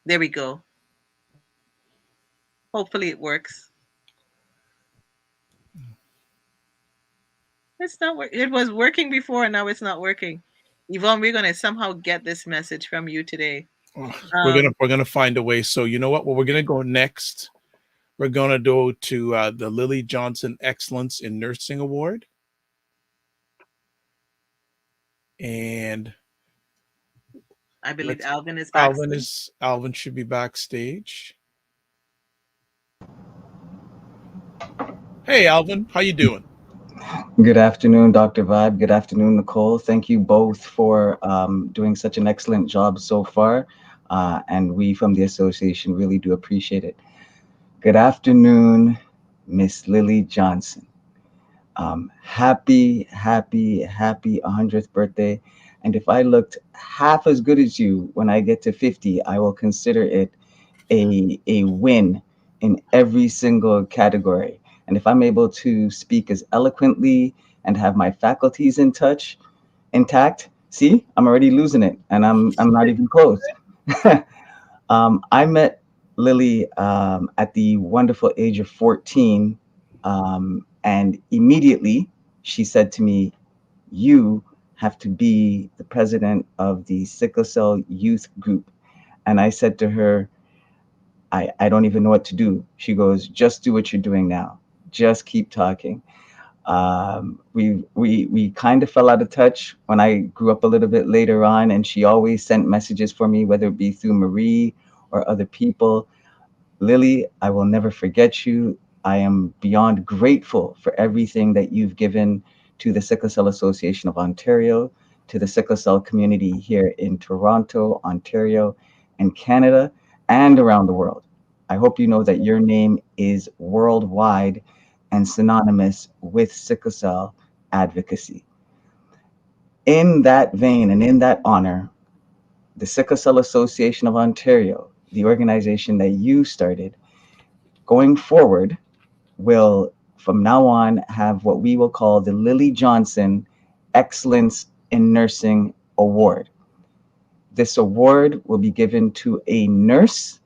There we go. Hopefully it works. It's not work. It was working before, and now it's not working. Yvonne, we're gonna somehow get this message from you today. We're gonna find a way. So you know what? Well, we're gonna go next. We're gonna go to the Lillie Johnson Excellence in Nursing Award, and I believe Alvin is back. Alvin should be backstage. Hey, Alvin, how you doing? Good afternoon, Dr. Vibe. Good afternoon, Nicole. Thank you both for doing such an excellent job so far. And we from the association really do appreciate it. Good afternoon, Miss Lillie Johnson. Happy 100th birthday. And if I looked half as good as you when I get to 50, I will consider it a win in every single category. And if I'm able to speak as eloquently and have my faculties intact, see, I'm already losing it, and I'm not even close. I met Lillie at the wonderful age of 14, and immediately she said to me, "You have to be the president of the sickle cell youth group." And I said to her, I don't even know what to do. She goes, "Just do what you're doing now. Just keep talking." We kind of fell out of touch when I grew up a little bit later on, and she always sent messages for me, whether it be through Marie or other people. Lillie, I will never forget you. I am beyond grateful for everything that you've given to the Sickle Cell Association of Ontario, to the sickle cell community here in Toronto, Ontario, and Canada, and around the world. I hope you know that your name is worldwide and synonymous with sickle cell advocacy. In that vein and in that honor, the Sickle Cell Association of Ontario, the organization that you started, going forward, will from now on have what we will call the Lillie Johnson Excellence in Nursing Award. This award will be given to a nurse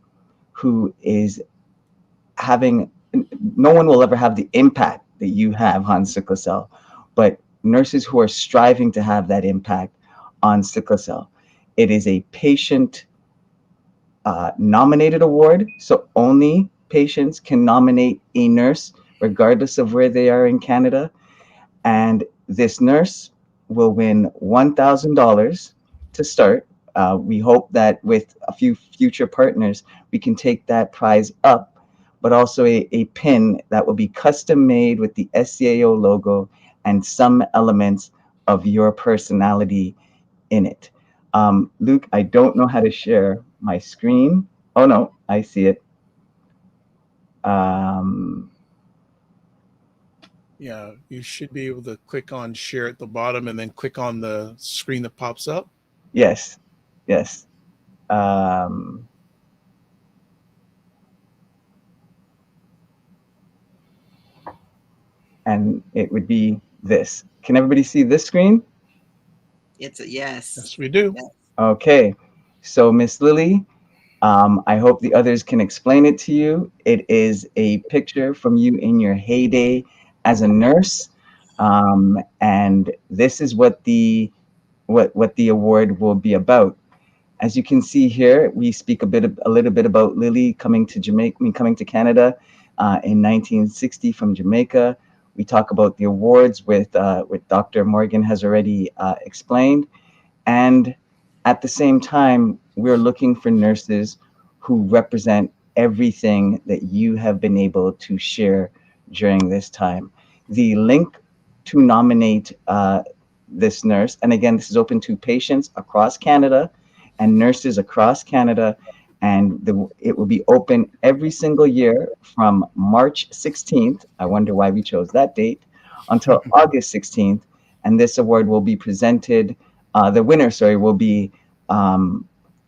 who is having, no one will ever have the impact that you have on sickle cell, but nurses who are striving to have that impact on sickle cell. It is a patient nominated award, so only patients can nominate a nurse, regardless of where they are in Canada. And this nurse will win $1,000 to start. We hope that with a few future partners, we can take that prize up, but also a pin that will be custom made with the SCAO logo and some elements of your personality in it. Luke, I don't know how to share my screen. Oh no, I see it. Yeah, you should be able to click on share at the bottom and then click on the screen that pops up. Yes, yes. And it would be this. Can everybody see this screen? It's a yes. Yes, we do. Yes. Okay, so Miss Lillie, I hope the others can explain it to you. It is a picture from you in your heyday as a nurse, and this is what the award will be about. As you can see here, we speak a little bit about Lillie coming to coming to Canada in 1960 from Jamaica. We talk about the awards with Dr. Morgan has already explained. And at the same time, we're looking for nurses who represent everything that you have been able to share during this time. The link to nominate this nurse, and again, this is open to patients across Canada and nurses across Canada, and it will be open every single year from March 16th. I wonder why we chose that date, until August 16th. And this award will be presented, the winner, will be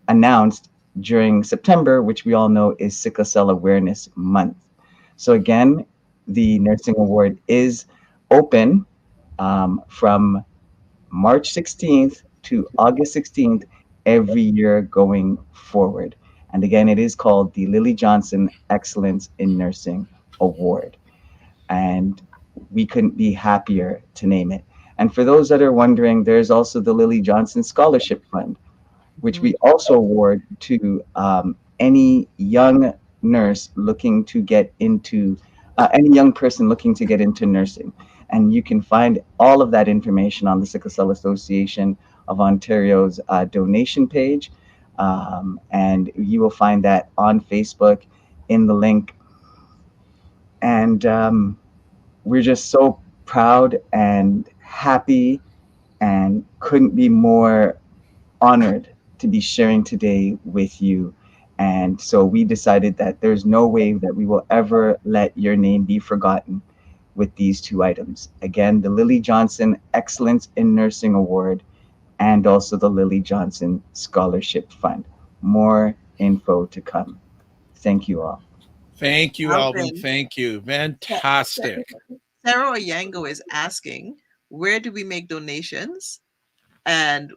announced during September, which we all know is Sickle Cell Awareness Month. So again, the Nursing Award is open from March 16th to August 16th every year going forward. And again, it is called the Lillie Johnson Excellence in Nursing Award. And we couldn't be happier to name it. And for those that are wondering, there's also the Lillie Johnson Scholarship Fund, which we also award to any young nurse looking to get into, any young person looking to get into nursing. And you can find all of that information on the Sickle Cell Association of Ontario's donation page. And you will find that on Facebook in the link. And we're just so proud and happy and couldn't be more honored to be sharing today with you. And so we decided that there's no way that we will ever let your name be forgotten with these two items. Again, the Lillie Johnson Excellence in Nursing Award and also the Lillie Johnson Scholarship Fund. More info to come. Thank you all. Thank you, Alvin. Thank you. Fantastic. Sarah Oyango is asking, where do we make donations? And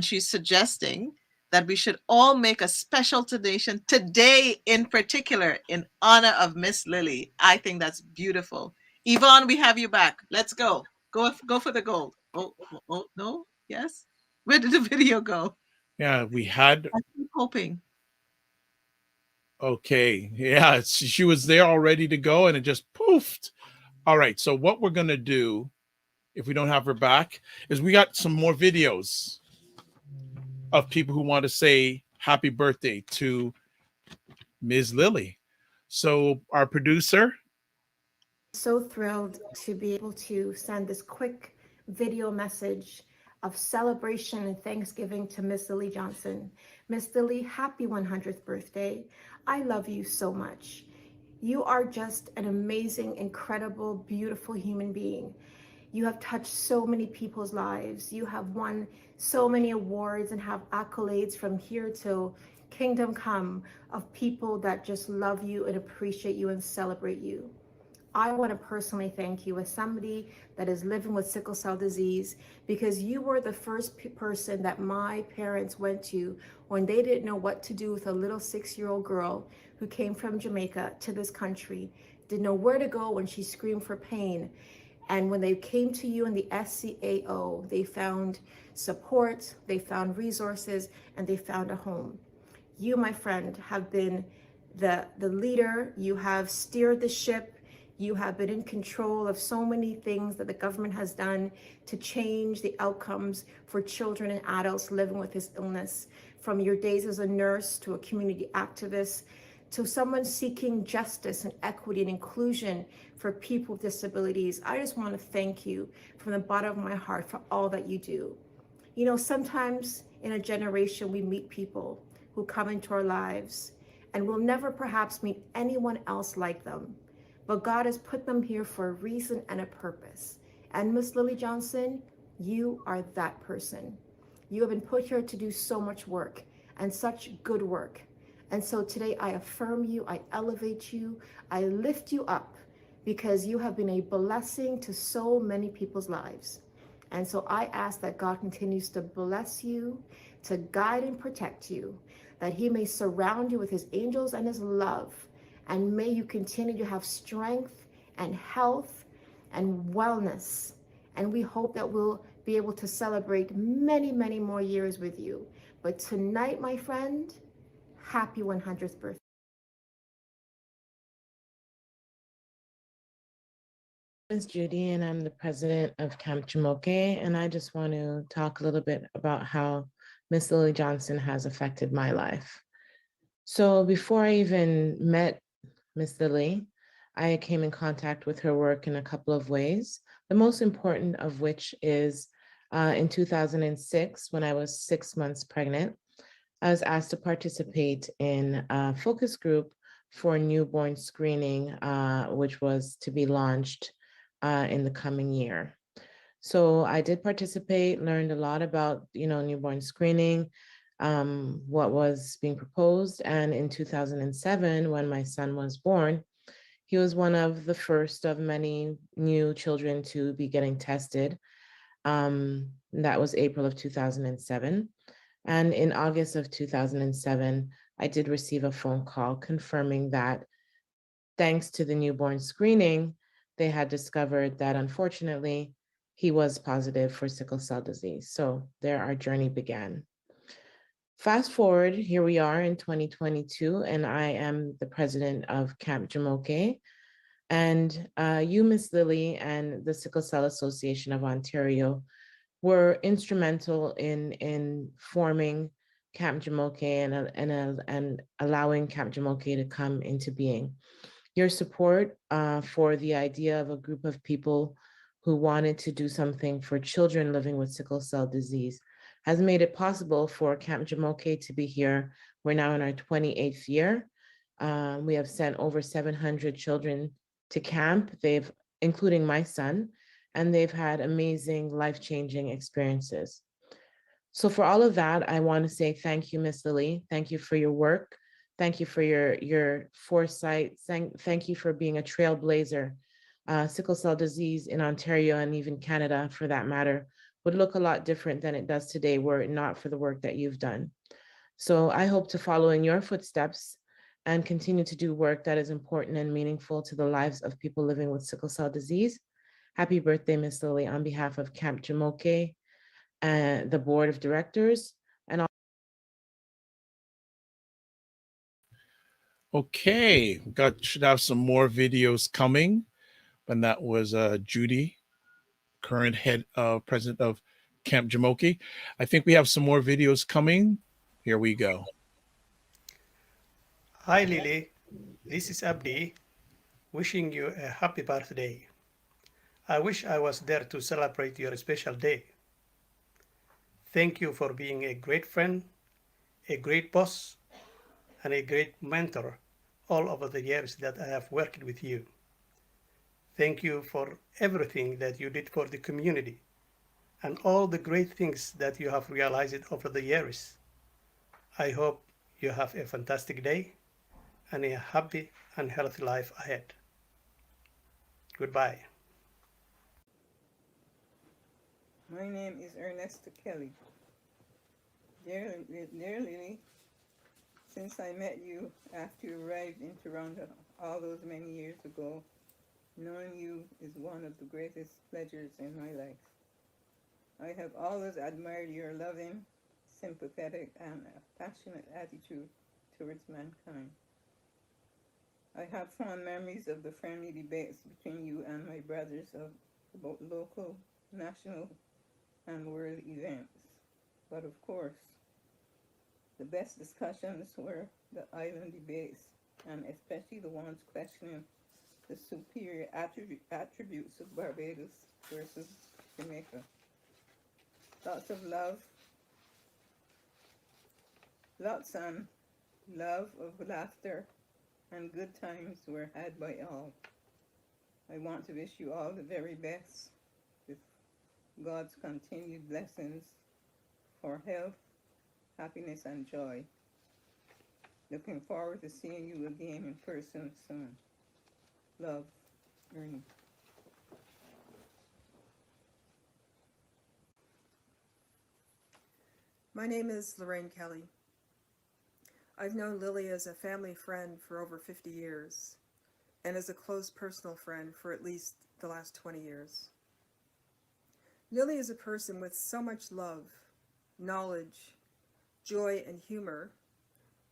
she's suggesting that we should all make a special donation today in particular in honor of Miss Lillie. I think that's beautiful. Yvonne, we have you back. Let's go. Go for the gold. Oh, no. Yes. Where did the video go? Yeah, we had. I keep hoping. Okay. Yeah, she was there all ready to go and it just poofed. All right. So what we're going to do, if we don't have her back, is we got some more videos of people who want to say happy birthday to Ms. Lillie. So our producer. So thrilled to be able to send this quick video message of celebration and thanksgiving to Miss Lillie Johnson. Miss Lillie, happy 100th birthday. I love you so much. You are just an amazing, incredible, beautiful human being. You have touched so many people's lives. You have won so many awards and have accolades from here till kingdom come of people that just love you and appreciate you and celebrate you. I want to personally thank you as somebody that is living with sickle cell disease, because you were the first person that my parents went to when they didn't know what to do with a little 6-year-old girl who came from Jamaica to this country, didn't know where to go when she screamed for pain. And when they came to you in the SCAO, they found support, they found resources, and they found a home. You, my friend, have been the leader. You have steered the ship. You have been in control of so many things that the government has done to change the outcomes for children and adults living with this illness. From your days as a nurse to a community activist to someone seeking justice and equity and inclusion for people with disabilities, I just want to thank you from the bottom of my heart for all that you do. You know, sometimes in a generation we meet people who come into our lives and we'll never perhaps meet anyone else like them. But God has put them here for a reason and a purpose. And Miss Lillie Johnson, you are that person. You have been put here to do so much work and such good work. And so today I affirm you, I elevate you, I lift you up because you have been a blessing to so many people's lives. And so I ask that God continues to bless you, to guide and protect you, that he may surround you with his angels and his love, and may you continue to have strength and health and wellness. And we hope that we'll be able to celebrate many, many more years with you. But tonight, my friend, happy 100th birthday. My name is Judy, and I'm the president of Camp Jamoke, and I just want to talk a little bit about how Miss Lillie Johnson has affected my life. So before I even met Miss Lillie, I came in contact with her work in a couple of ways, the most important of which is in 2006, when I was 6 months pregnant, I was asked to participate in a focus group for newborn screening, which was to be launched in the coming year. So I did participate, learned a lot about, newborn screening, what was being proposed. And in 2007, when my son was born, he was one of the first of many new children to be getting tested. That was April of 2007. And in August of 2007, I did receive a phone call confirming that thanks to the newborn screening, they had discovered that unfortunately, he was positive for sickle cell disease. So there our journey began. Fast forward, here we are in 2022, and I am the president of Camp Jamoke. And you, Miss Lillie, and the Sickle Cell Association of Ontario were instrumental in forming Camp Jamoke and allowing Camp Jamoke to come into being. Your support for the idea of a group of people who wanted to do something for children living with sickle cell disease has made it possible for Camp Jamoke to be here. We're now in our 28th year. We have sent over 700 children to camp, including my son, and they've had amazing, life-changing experiences. So for all of that, I want to say thank you, Miss Lillie. Thank you for your work. Thank you for your foresight. Thank you for being a trailblazer. Sickle cell disease in Ontario and even Canada, for that matter, would look a lot different than it does today were it not for the work that you've done. So I hope to follow in your footsteps and continue to do work that is important and meaningful to the lives of people living with sickle cell disease. Happy birthday, Miss Lillie, on behalf of Camp Jamoke and the board of directors. And Okay, should have some more videos coming. And that was Judy, current president of Camp Jamoke. I think we have some more videos coming. Here we go. Hi Lillie, this is Abdi, wishing you a happy birthday. I wish I was there to celebrate your special day. Thank you for being a great friend, a great boss, and a great mentor all over the years that I have worked with you. Thank you for everything that you did for the community and all the great things that you have realized over the years. I hope you have a fantastic day and a happy and healthy life ahead. Goodbye. My name is Ernesta Kelly. Dear Lily, since I met you after you arrived in Toronto all those many years ago, knowing you is one of the greatest pleasures in my life. I have always admired your loving, sympathetic, and passionate attitude towards mankind. I have fond memories of the friendly debates between you and my brothers about local, national, and world events. But of course, the best discussions were the island debates, and especially the ones questioning the superior attributes of Barbados versus Jamaica. Lots of love, lots and love of laughter, and good times were had by all. I want to wish you all the very best with God's continued blessings for health, happiness, and joy. Looking forward to seeing you again in person soon. Love, Ernie. My name is Lorraine Kelly. I've known Lillie as a family friend for over 50 years and as a close personal friend for at least the last 20 years. Lillie is a person with so much love, knowledge, joy, and humor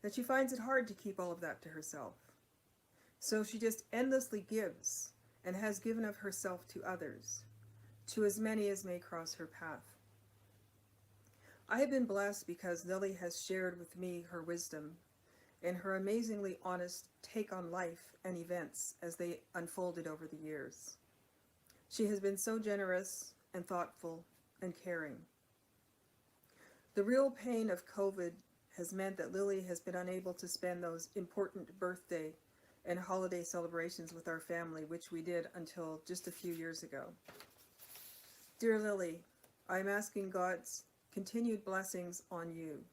that she finds it hard to keep all of that to herself. So she just endlessly gives and has given of herself to others, to as many as may cross her path. I have been blessed because Lillie has shared with me her wisdom and her amazingly honest take on life and events as they unfolded over the years. She has been so generous and thoughtful and caring. The real pain of COVID has meant that Lillie has been unable to spend those important birthday and holiday celebrations with our family, which we did until just a few years ago. Dear Lillie, I am asking God's continued blessings on you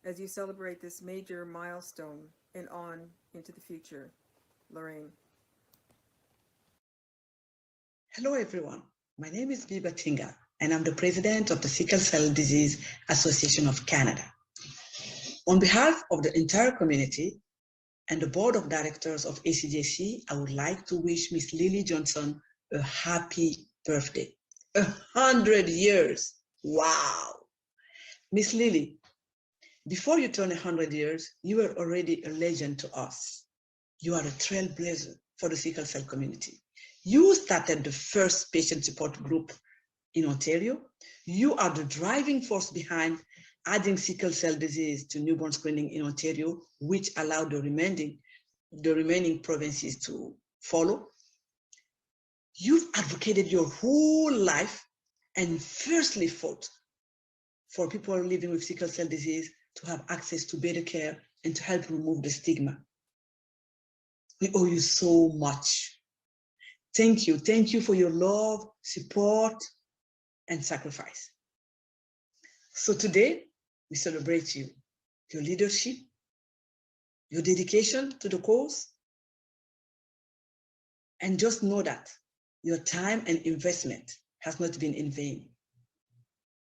as you celebrate this major milestone and on into the future. Lorraine. Hello everyone, my name is Biba Tinga and I'm the president of the Sickle Cell Disease Association of Canada. On behalf of the entire community and the board of directors of ACJC, I would like to wish Miss Lillie Johnson a happy birthday. 100 years, wow! Miss Lillie, before you turned 100 years, you were already a legend to us. You are a trailblazer for the sickle cell community. You started the first patient support group in Ontario. You are the driving force behind adding sickle cell disease to newborn screening in Ontario, which allowed the remaining provinces to follow. You've advocated your whole life and fiercely fought for people living with sickle cell disease to have access to better care and to help remove the stigma. We owe you so much. Thank you. Thank you for your love, support, and sacrifice. So today, we celebrate you, your leadership, your dedication to the cause, and just know that your time and investment has not been in vain,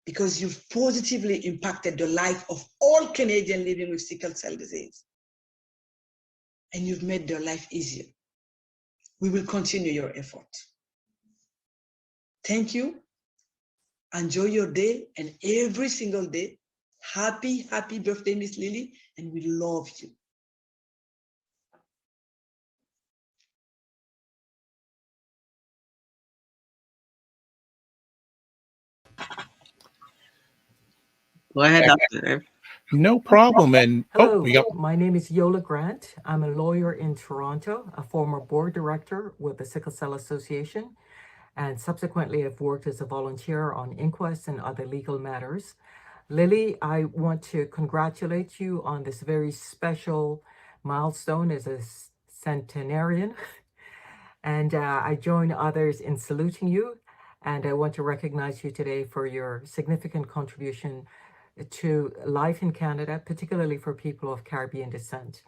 because you've positively impacted the life of all Canadians living with sickle cell disease, and you've made their life easier. We will continue your effort. Thank you. Enjoy your day and every single day. Happy, happy birthday, Miss Lillie, and we love you. Go ahead, Doctor. No problem. And hello, my name is Yola Grant. I'm a lawyer in Toronto, a former board director with the Sickle Cell Association, and subsequently I've worked as a volunteer on inquests and other legal matters. Lillie, I want to congratulate you on this very special milestone as a centenarian. And I join others in saluting you. And I want to recognize you today for your significant contribution to life in Canada, particularly for people of Caribbean descent.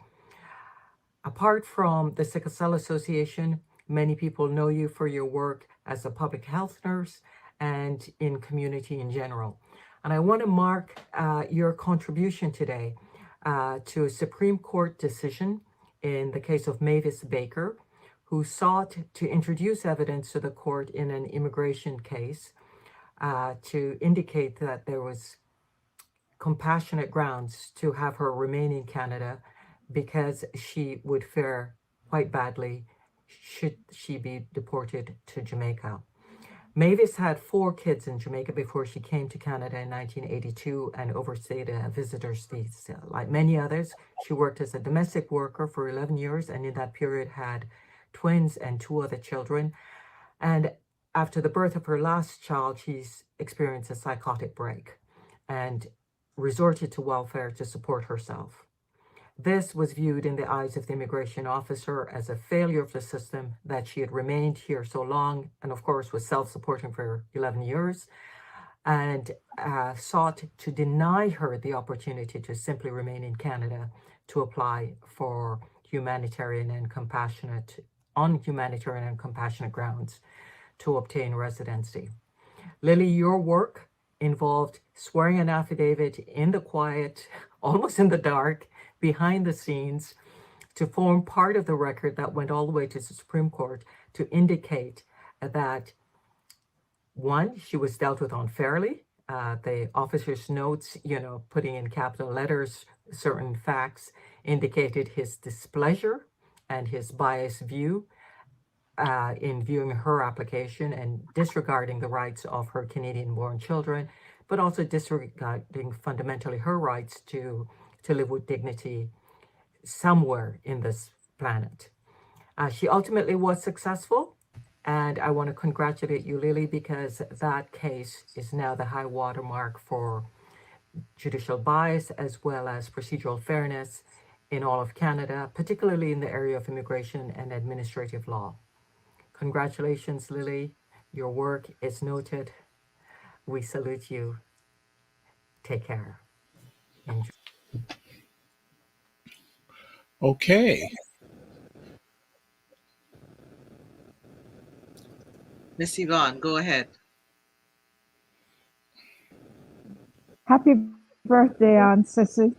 Apart from the Sickle Cell Association, many people know you for your work as a public health nurse and in community in general. And I want to mark your contribution today to a Supreme Court decision in the case of Mavis Baker, who sought to introduce evidence to the court in an immigration case to indicate that there was compassionate grounds to have her remain in Canada because she would fare quite badly should she be deported to Jamaica. Mavis had 4 kids in Jamaica before she came to Canada in 1982 and overstayed a visitor's visa. Like many others, she worked as a domestic worker for 11 years and in that period had twins and 2 other children. And after the birth of her last child, she's experienced a psychotic break and resorted to welfare to support herself. This was viewed in the eyes of the immigration officer as a failure of the system that she had remained here so long and, of course, was self-supporting for 11 years and sought to deny her the opportunity to simply remain in Canada to apply for humanitarian and compassionate grounds to obtain residency. Lillie, your work involved swearing an affidavit in the quiet, almost in the dark, behind the scenes, to form part of the record that went all the way to the Supreme Court to indicate that, one, she was dealt with unfairly. The officer's notes, putting in capital letters certain facts, indicated his displeasure and his biased view in viewing her application and disregarding the rights of her Canadian-born children, but also disregarding fundamentally her rights to live with dignity somewhere in this planet. She ultimately was successful, and I want to congratulate you, Lillie, because that case is now the high watermark for judicial bias as well as procedural fairness in all of Canada, particularly in the area of immigration and administrative law. Congratulations, Lillie. Your work is noted. We salute you. Take care. Enjoy. Okay. Miss Yvonne, go ahead. Happy birthday, Aunt Sissy.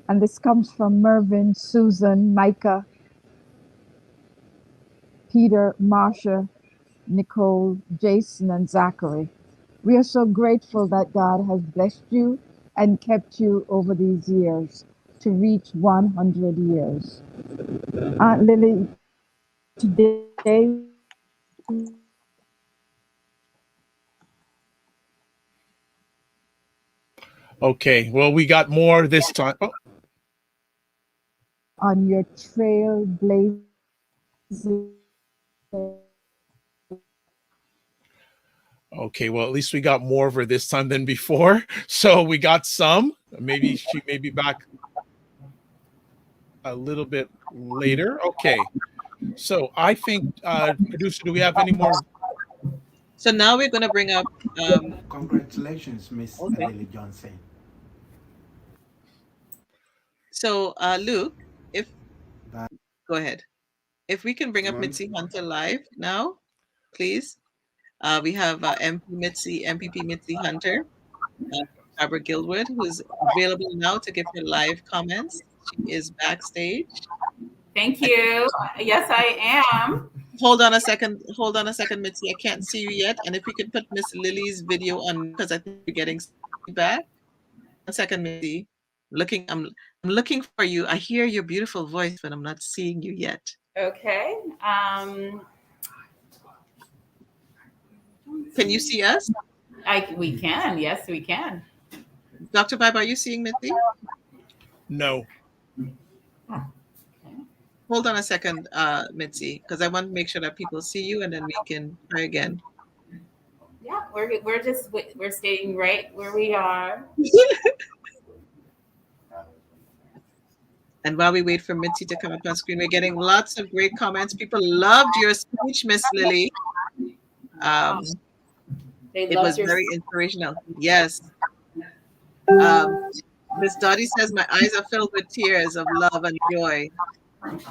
And this comes from Mervyn, Susan, Micah, Peter, Marsha, Nicole, Jason, and Zachary. We are so grateful that God has blessed you and kept you over these years to reach 100 years. Aunt Lillie, today Okay, well, we got more this time. Oh. On your trailblazing. Okay, well, at least we got more of her this time than before. So we got some. Maybe she may be back a little bit later. Okay. So I think, producer, do we have any more? So now we're going to bring up. Congratulations, Miss Lillie Johnson. So, Luke, go ahead. If we can bring up Mitzi Hunter live now, please. We have MPP Mitzi Hunter, Barbara Gilwood, who is available now to give her live comments. She is backstage. Thank you. Yes, I am. Hold on a second, Mitzi. I can't see you yet. And if we could put Miss Lillie's video on, because I think we're getting feedback. 1 second, Mitzi. I'm looking for you. I hear your beautiful voice, but I'm not seeing you yet. Okay. Can you see us? We can. Yes, we can. Dr. Vibe, are you seeing Mitzi? No. Hold on a second, Mitzi, because I want to make sure that people see you, and then we can try again. Yeah, we're staying right where we are. And while we wait for Mitzi to come up on screen, we're getting lots of great comments. People loved your speech, Miss Lillie. It was very inspirational. Yes. Miss Dottie says, my eyes are filled with tears of love and joy.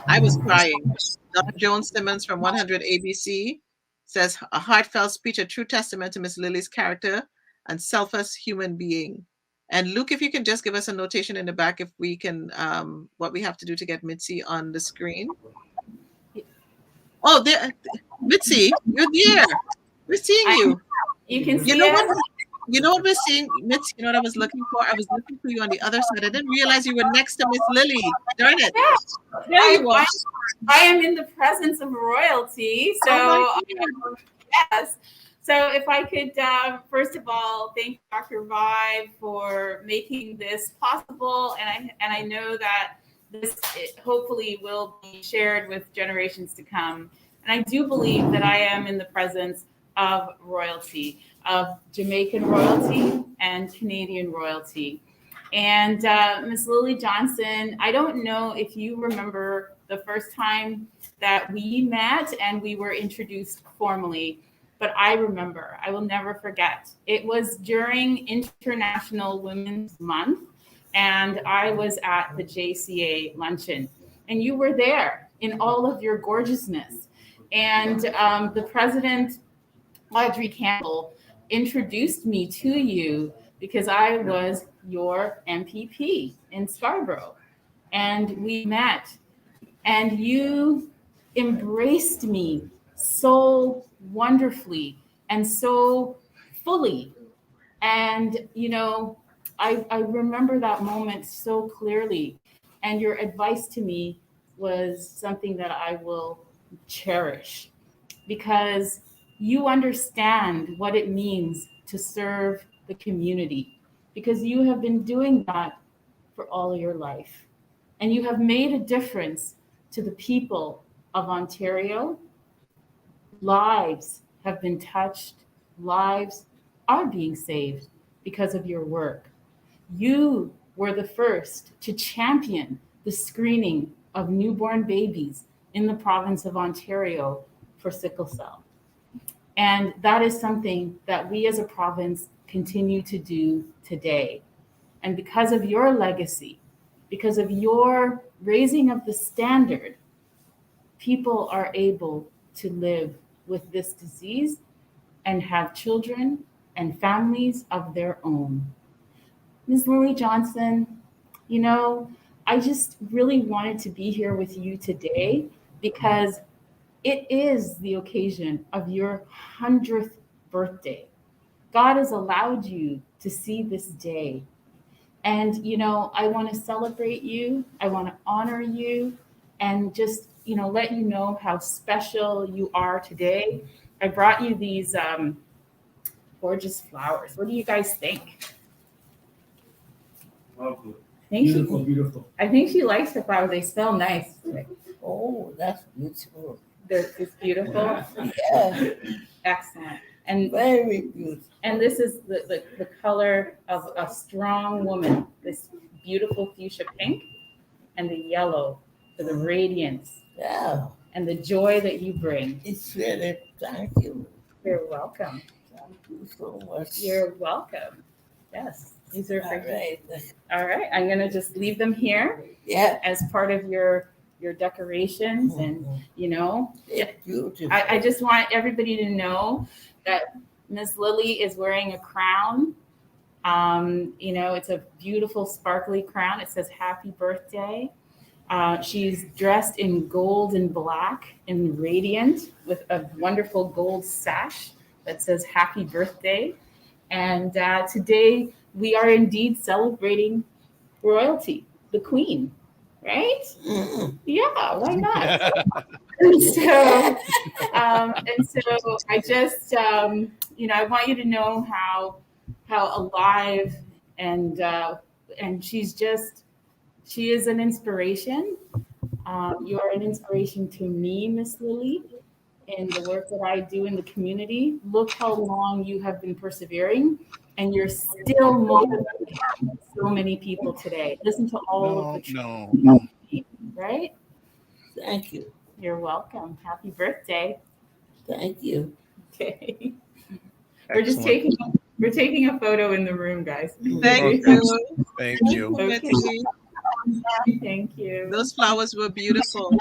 I was crying. Dr. Jones Simmons from 100 ABC says, a heartfelt speech, a true testament to Miss Lillie's character and selfless human being. And Luke, if you can just give us a notation in the back, if we can, what we have to do to get Mitzi on the screen. Oh, there, Mitzi, you're there. We're seeing you. You can see You know us? what? You know what we're seeing, Mitzi? You know what I was looking for? I was looking for you on the other side. I didn't realize you were next to Miss Lillie. Darn it! There you are. I am in the presence of royalty. So, Oh my yes. So if I could, first of all, thank Dr. Vibe for making this possible. And I know that this hopefully will be shared with generations to come. And I do believe that I am in the presence of royalty, of Jamaican royalty and Canadian royalty. And Miss Lillie Johnson, I don't know if you remember the first time that we met and we were introduced formally, but I remember, I will never forget. It was during International Women's Month, and I was at the JCA luncheon, and you were there in all of your gorgeousness. And the president, Audrey Campbell, introduced me to you because I was your MPP in Scarborough. And we met, and you embraced me so wonderfully and so fully. And, you know, I remember that moment so clearly. And your advice to me was something that I will cherish, because you understand what it means to serve the community, because you have been doing that for all your life. And you have made a difference to the people of Ontario. Lives have been touched, lives are being saved because of your work. You were the first to champion the screening of newborn babies in the province of Ontario for sickle cell. And that is something that we as a province continue to do today. And because of your legacy, because of your raising of the standard, people are able to live with this disease and have children and families of their own. Ms. Lillie Johnson, you know, I just really wanted to be here with you today because it is the occasion of your 100th birthday. God has allowed you to see this day. And, you know, I want to celebrate you. I want to honor you and just, you know, let you know how special you are today. I brought you these gorgeous flowers. What do you guys think? Lovely. Beautiful. I think she likes the flowers. They smell nice. Oh, that's beautiful. It's beautiful. Yeah. Excellent. And very beautiful. And this is the color of a strong woman, this beautiful fuchsia pink, and the yellow for the radiance. Yeah. And the joy that you bring. It's really, thank you. You're welcome. Thank you so much. You're welcome. Yes. These are for All right. All right. I'm going to just leave them here. Yeah. As part of your decorations. And, you know, it's beautiful. I just want everybody to know that Ms. Lillie is wearing a crown. You know, it's a beautiful, sparkly crown. It says happy birthday. She's dressed in gold and black and radiant with a wonderful gold sash that says happy birthday. And today we are indeed celebrating royalty, the queen, right? Yeah, why not? And so I just, you know, I want you to know how alive and she is an inspiration. You are an inspiration to me, Miss Lillie, in the work that I do in the community. Look how long you have been persevering, and you're still motivating so many people today. Listen to all of the right? Thank you. You're welcome. Happy birthday. Thank you. Okay. Excellent. We're taking a photo in the room, guys. Thank Okay. you. Thank Thank you. you, Okay. Mitzi. Thank you. Those flowers were beautiful.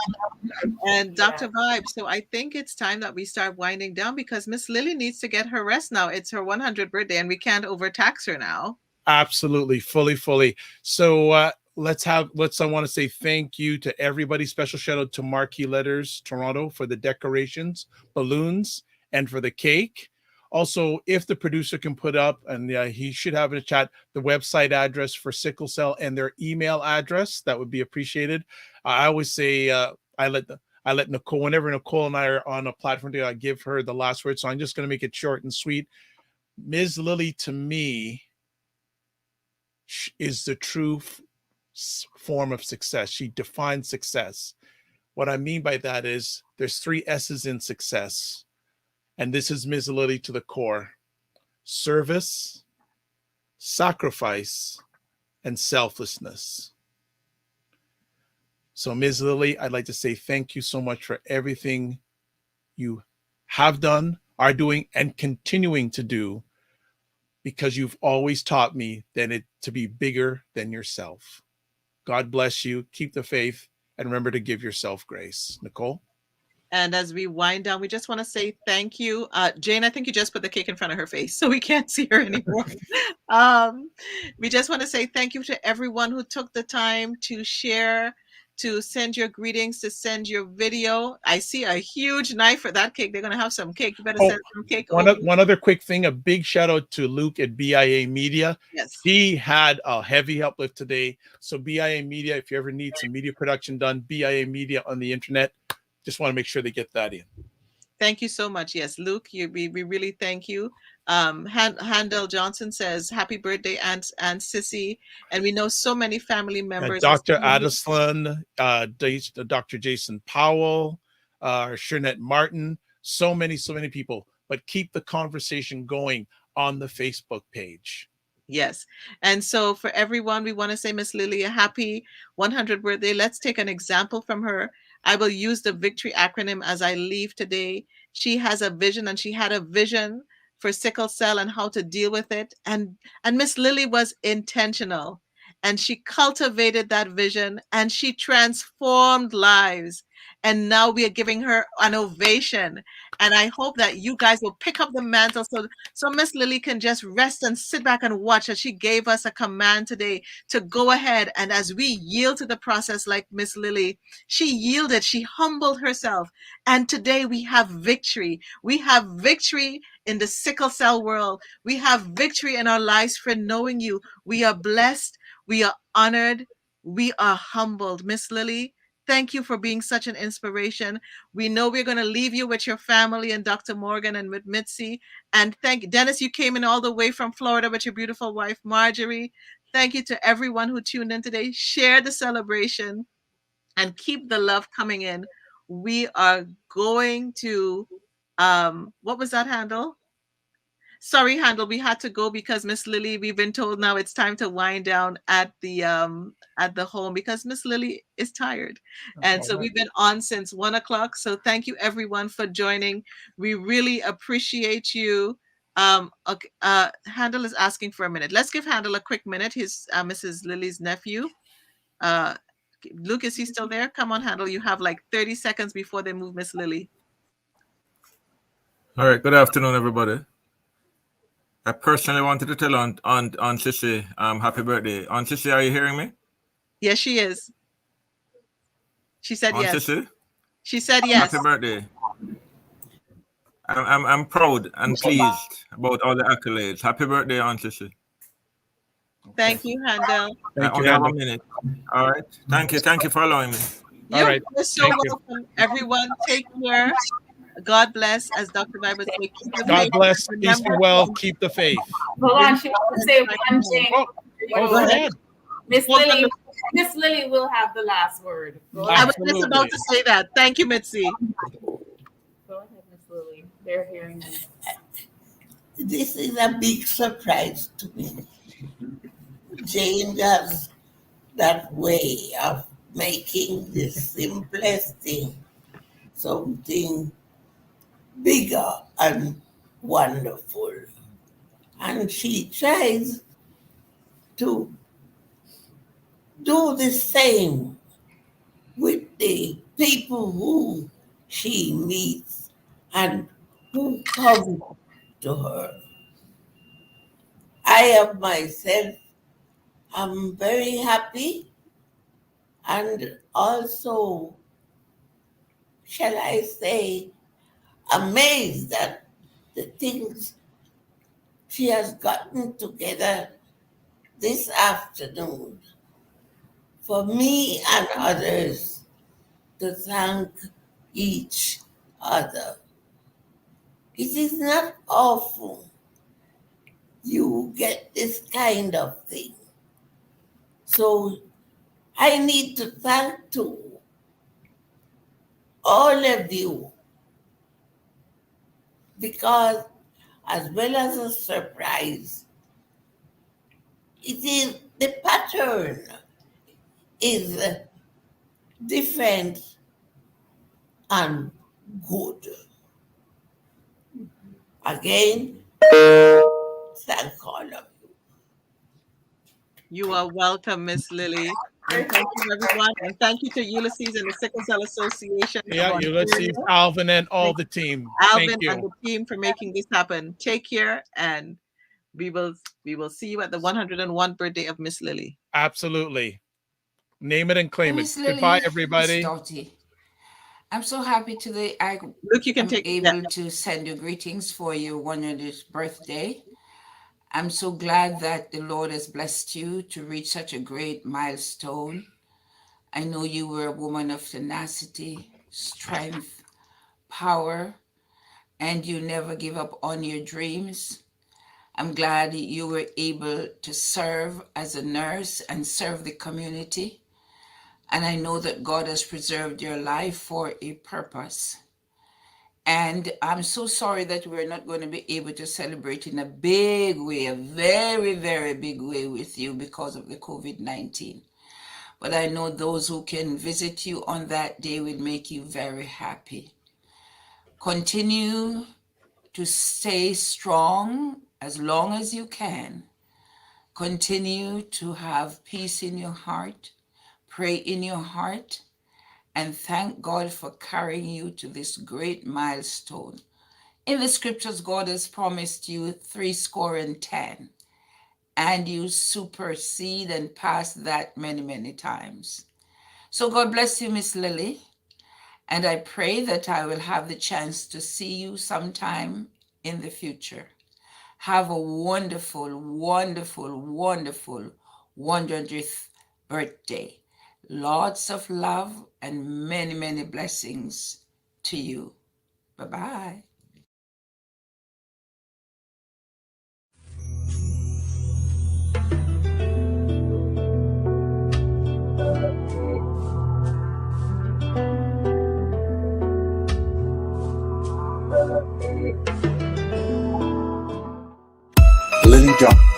And Dr. Yeah. Vibe, so I think it's time that we start winding down because Miss Lillie needs to get her rest now. It's her 100th birthday and we can't overtax her now. Absolutely, fully. So I want to say thank you to everybody. Special shout out to Marquee Letters Toronto for the decorations, balloons, and for the cake. Also, if the producer can put up, and he should have in the chat, the website address for sickle cell and their email address, that would be appreciated. I always say I let Nicole, whenever Nicole and I are on a platform together, I give her the last word. So I'm just going to make it short and sweet. Ms. Lillie, to me, is the true form of success. She defines success. What I mean by that is there's 3 S's in success. And this is Ms. Lillie to the core: service, sacrifice, and selflessness. So Ms. Lillie, I'd like to say thank you so much for everything you have done, are doing, and continuing to do, because you've always taught me to be bigger than yourself. God bless you. Keep the faith, and remember to give yourself grace. Nicole? And as we wind down, we just want to say thank you. Jane, I think you just put the cake in front of her face, so we can't see her anymore. We just want to say thank you to everyone who took the time to share, to send your greetings, to send your video. I see a huge knife for that cake. They're going to have some cake. You better send some cake over. One other quick thing, a big shout out to Luke at BIA Media. Yes. He had a heavy uplift today. So BIA Media, if you ever need some media production done, BIA Media on the internet. Just want to make sure they get that in. Thank you so much. Yes, Luke, we really thank you. Handel Johnson says, happy birthday, Aunt Sissy. And we know so many family members. Dr. Addison, Dr. Jason Powell, Shernette Martin, so many people. But keep the conversation going on the Facebook page. Yes. And so for everyone, we want to say, Miss Lillie, a happy 100th birthday. Let's take an example from her. I will use the VICTORY acronym as I leave today. She has a vision, and she had a vision for sickle cell and how to deal with it. And Miss Lillie was intentional, and she cultivated that vision, and she transformed lives. And now we are giving her an ovation. And I hope that you guys will pick up the mantle so Miss Lillie can just rest and sit back and watch as she gave us a command today to go ahead. And as we yield to the process, like Miss Lillie, she yielded, she humbled herself. And today we have victory. We have victory in the sickle cell world. We have victory in our lives for knowing you. We are blessed. We are honored. We are humbled. Miss Lillie, thank you for being such an inspiration. We know we're going to leave you with your family and Dr. Morgan and with Mitzi. And thank Dennis, you came in all the way from Florida with your beautiful wife, Marjorie. Thank you to everyone who tuned in today. Share the celebration and keep the love coming in. We are going to, what was that, Handel? Sorry, Handel, we had to go because Miss Lillie, we've been told now it's time to wind down at the home because Miss Lillie is tired. And so we've been on since 1 o'clock. So thank you everyone for joining. We really appreciate you. Handel is asking for a minute. Let's give Handel a quick minute. He's Mrs. Lillie's nephew. Luke, is he still there? Come on, Handel. You have like 30 seconds before they move Miss Lillie. All right. Good afternoon, everybody. I personally wanted to tell Aunt Sissy, happy birthday. Aunt Sissy, are you hearing me? Yes, she is. She said Aunt yes. Sissy? She said yes. Happy birthday. I'm proud and pleased about all the accolades. Happy birthday, Aunt Sissy. Thank you, Handel. I only have a minute. All right. Thank you for allowing me. You're so welcome, everyone. Take care. God bless, as Dr. Bible says. Keep the God faith. bless. Peace be well. Keep the faith. Hold on, she wants to say one thing. Go ahead. Miss Lillie will have the last word. I was just about to say that. Thank you, Mitzi. Go ahead, Miss Lillie. They're hearing you. This is a big surprise to me. Jane has that way of making the simplest thing something bigger and wonderful. And she tries to do the same with the people who she meets and who come to her. I am myself, I'm very happy and also, shall I say, amazed at the things she has gotten together this afternoon for me and others to thank each other. It is not often you get this kind of thing. So I need to thank to all of you because as well as a surprise, it is the pattern is different and good. Again, thank all of you. You are welcome, Miss Lillie. And thank you, everyone. And thank you to Ulysses and the Sickle Cell Association Yeah, of Ulysses, Ontario. Alvin, and all the team. Thank Alvin and you. the team for making this happen. Take care, and we will see you at the 101 birthday of Miss Lillie. Absolutely. Name it and claim it. Miss Lillie, Goodbye, Miss everybody. Dottie. I'm so happy today I'm able to send you greetings for your 100th birthday. I'm so glad that the Lord has blessed you to reach such a great milestone. I know you were a woman of tenacity, strength, power, and you never give up on your dreams. I'm glad you were able to serve as a nurse and serve the community. And I know that God has preserved your life for a purpose. And I'm so sorry that we're not going to be able to celebrate in a big way, a very, very big way with you because of the COVID-19. But I know those who can visit you on that day will make you very happy. Continue to stay strong as long as you can. Continue to have peace in your heart, pray in your heart, and thank God for carrying you to this great milestone. In the scriptures, God has promised you 70, and you supersede and pass that many, many times. So God bless you, Miss Lillie, and I pray that I will have the chance to see you sometime in the future. Have a wonderful, wonderful, wonderful 100th birthday. Lots of love and many, many blessings to you. Bye-bye. Lillie Johnson.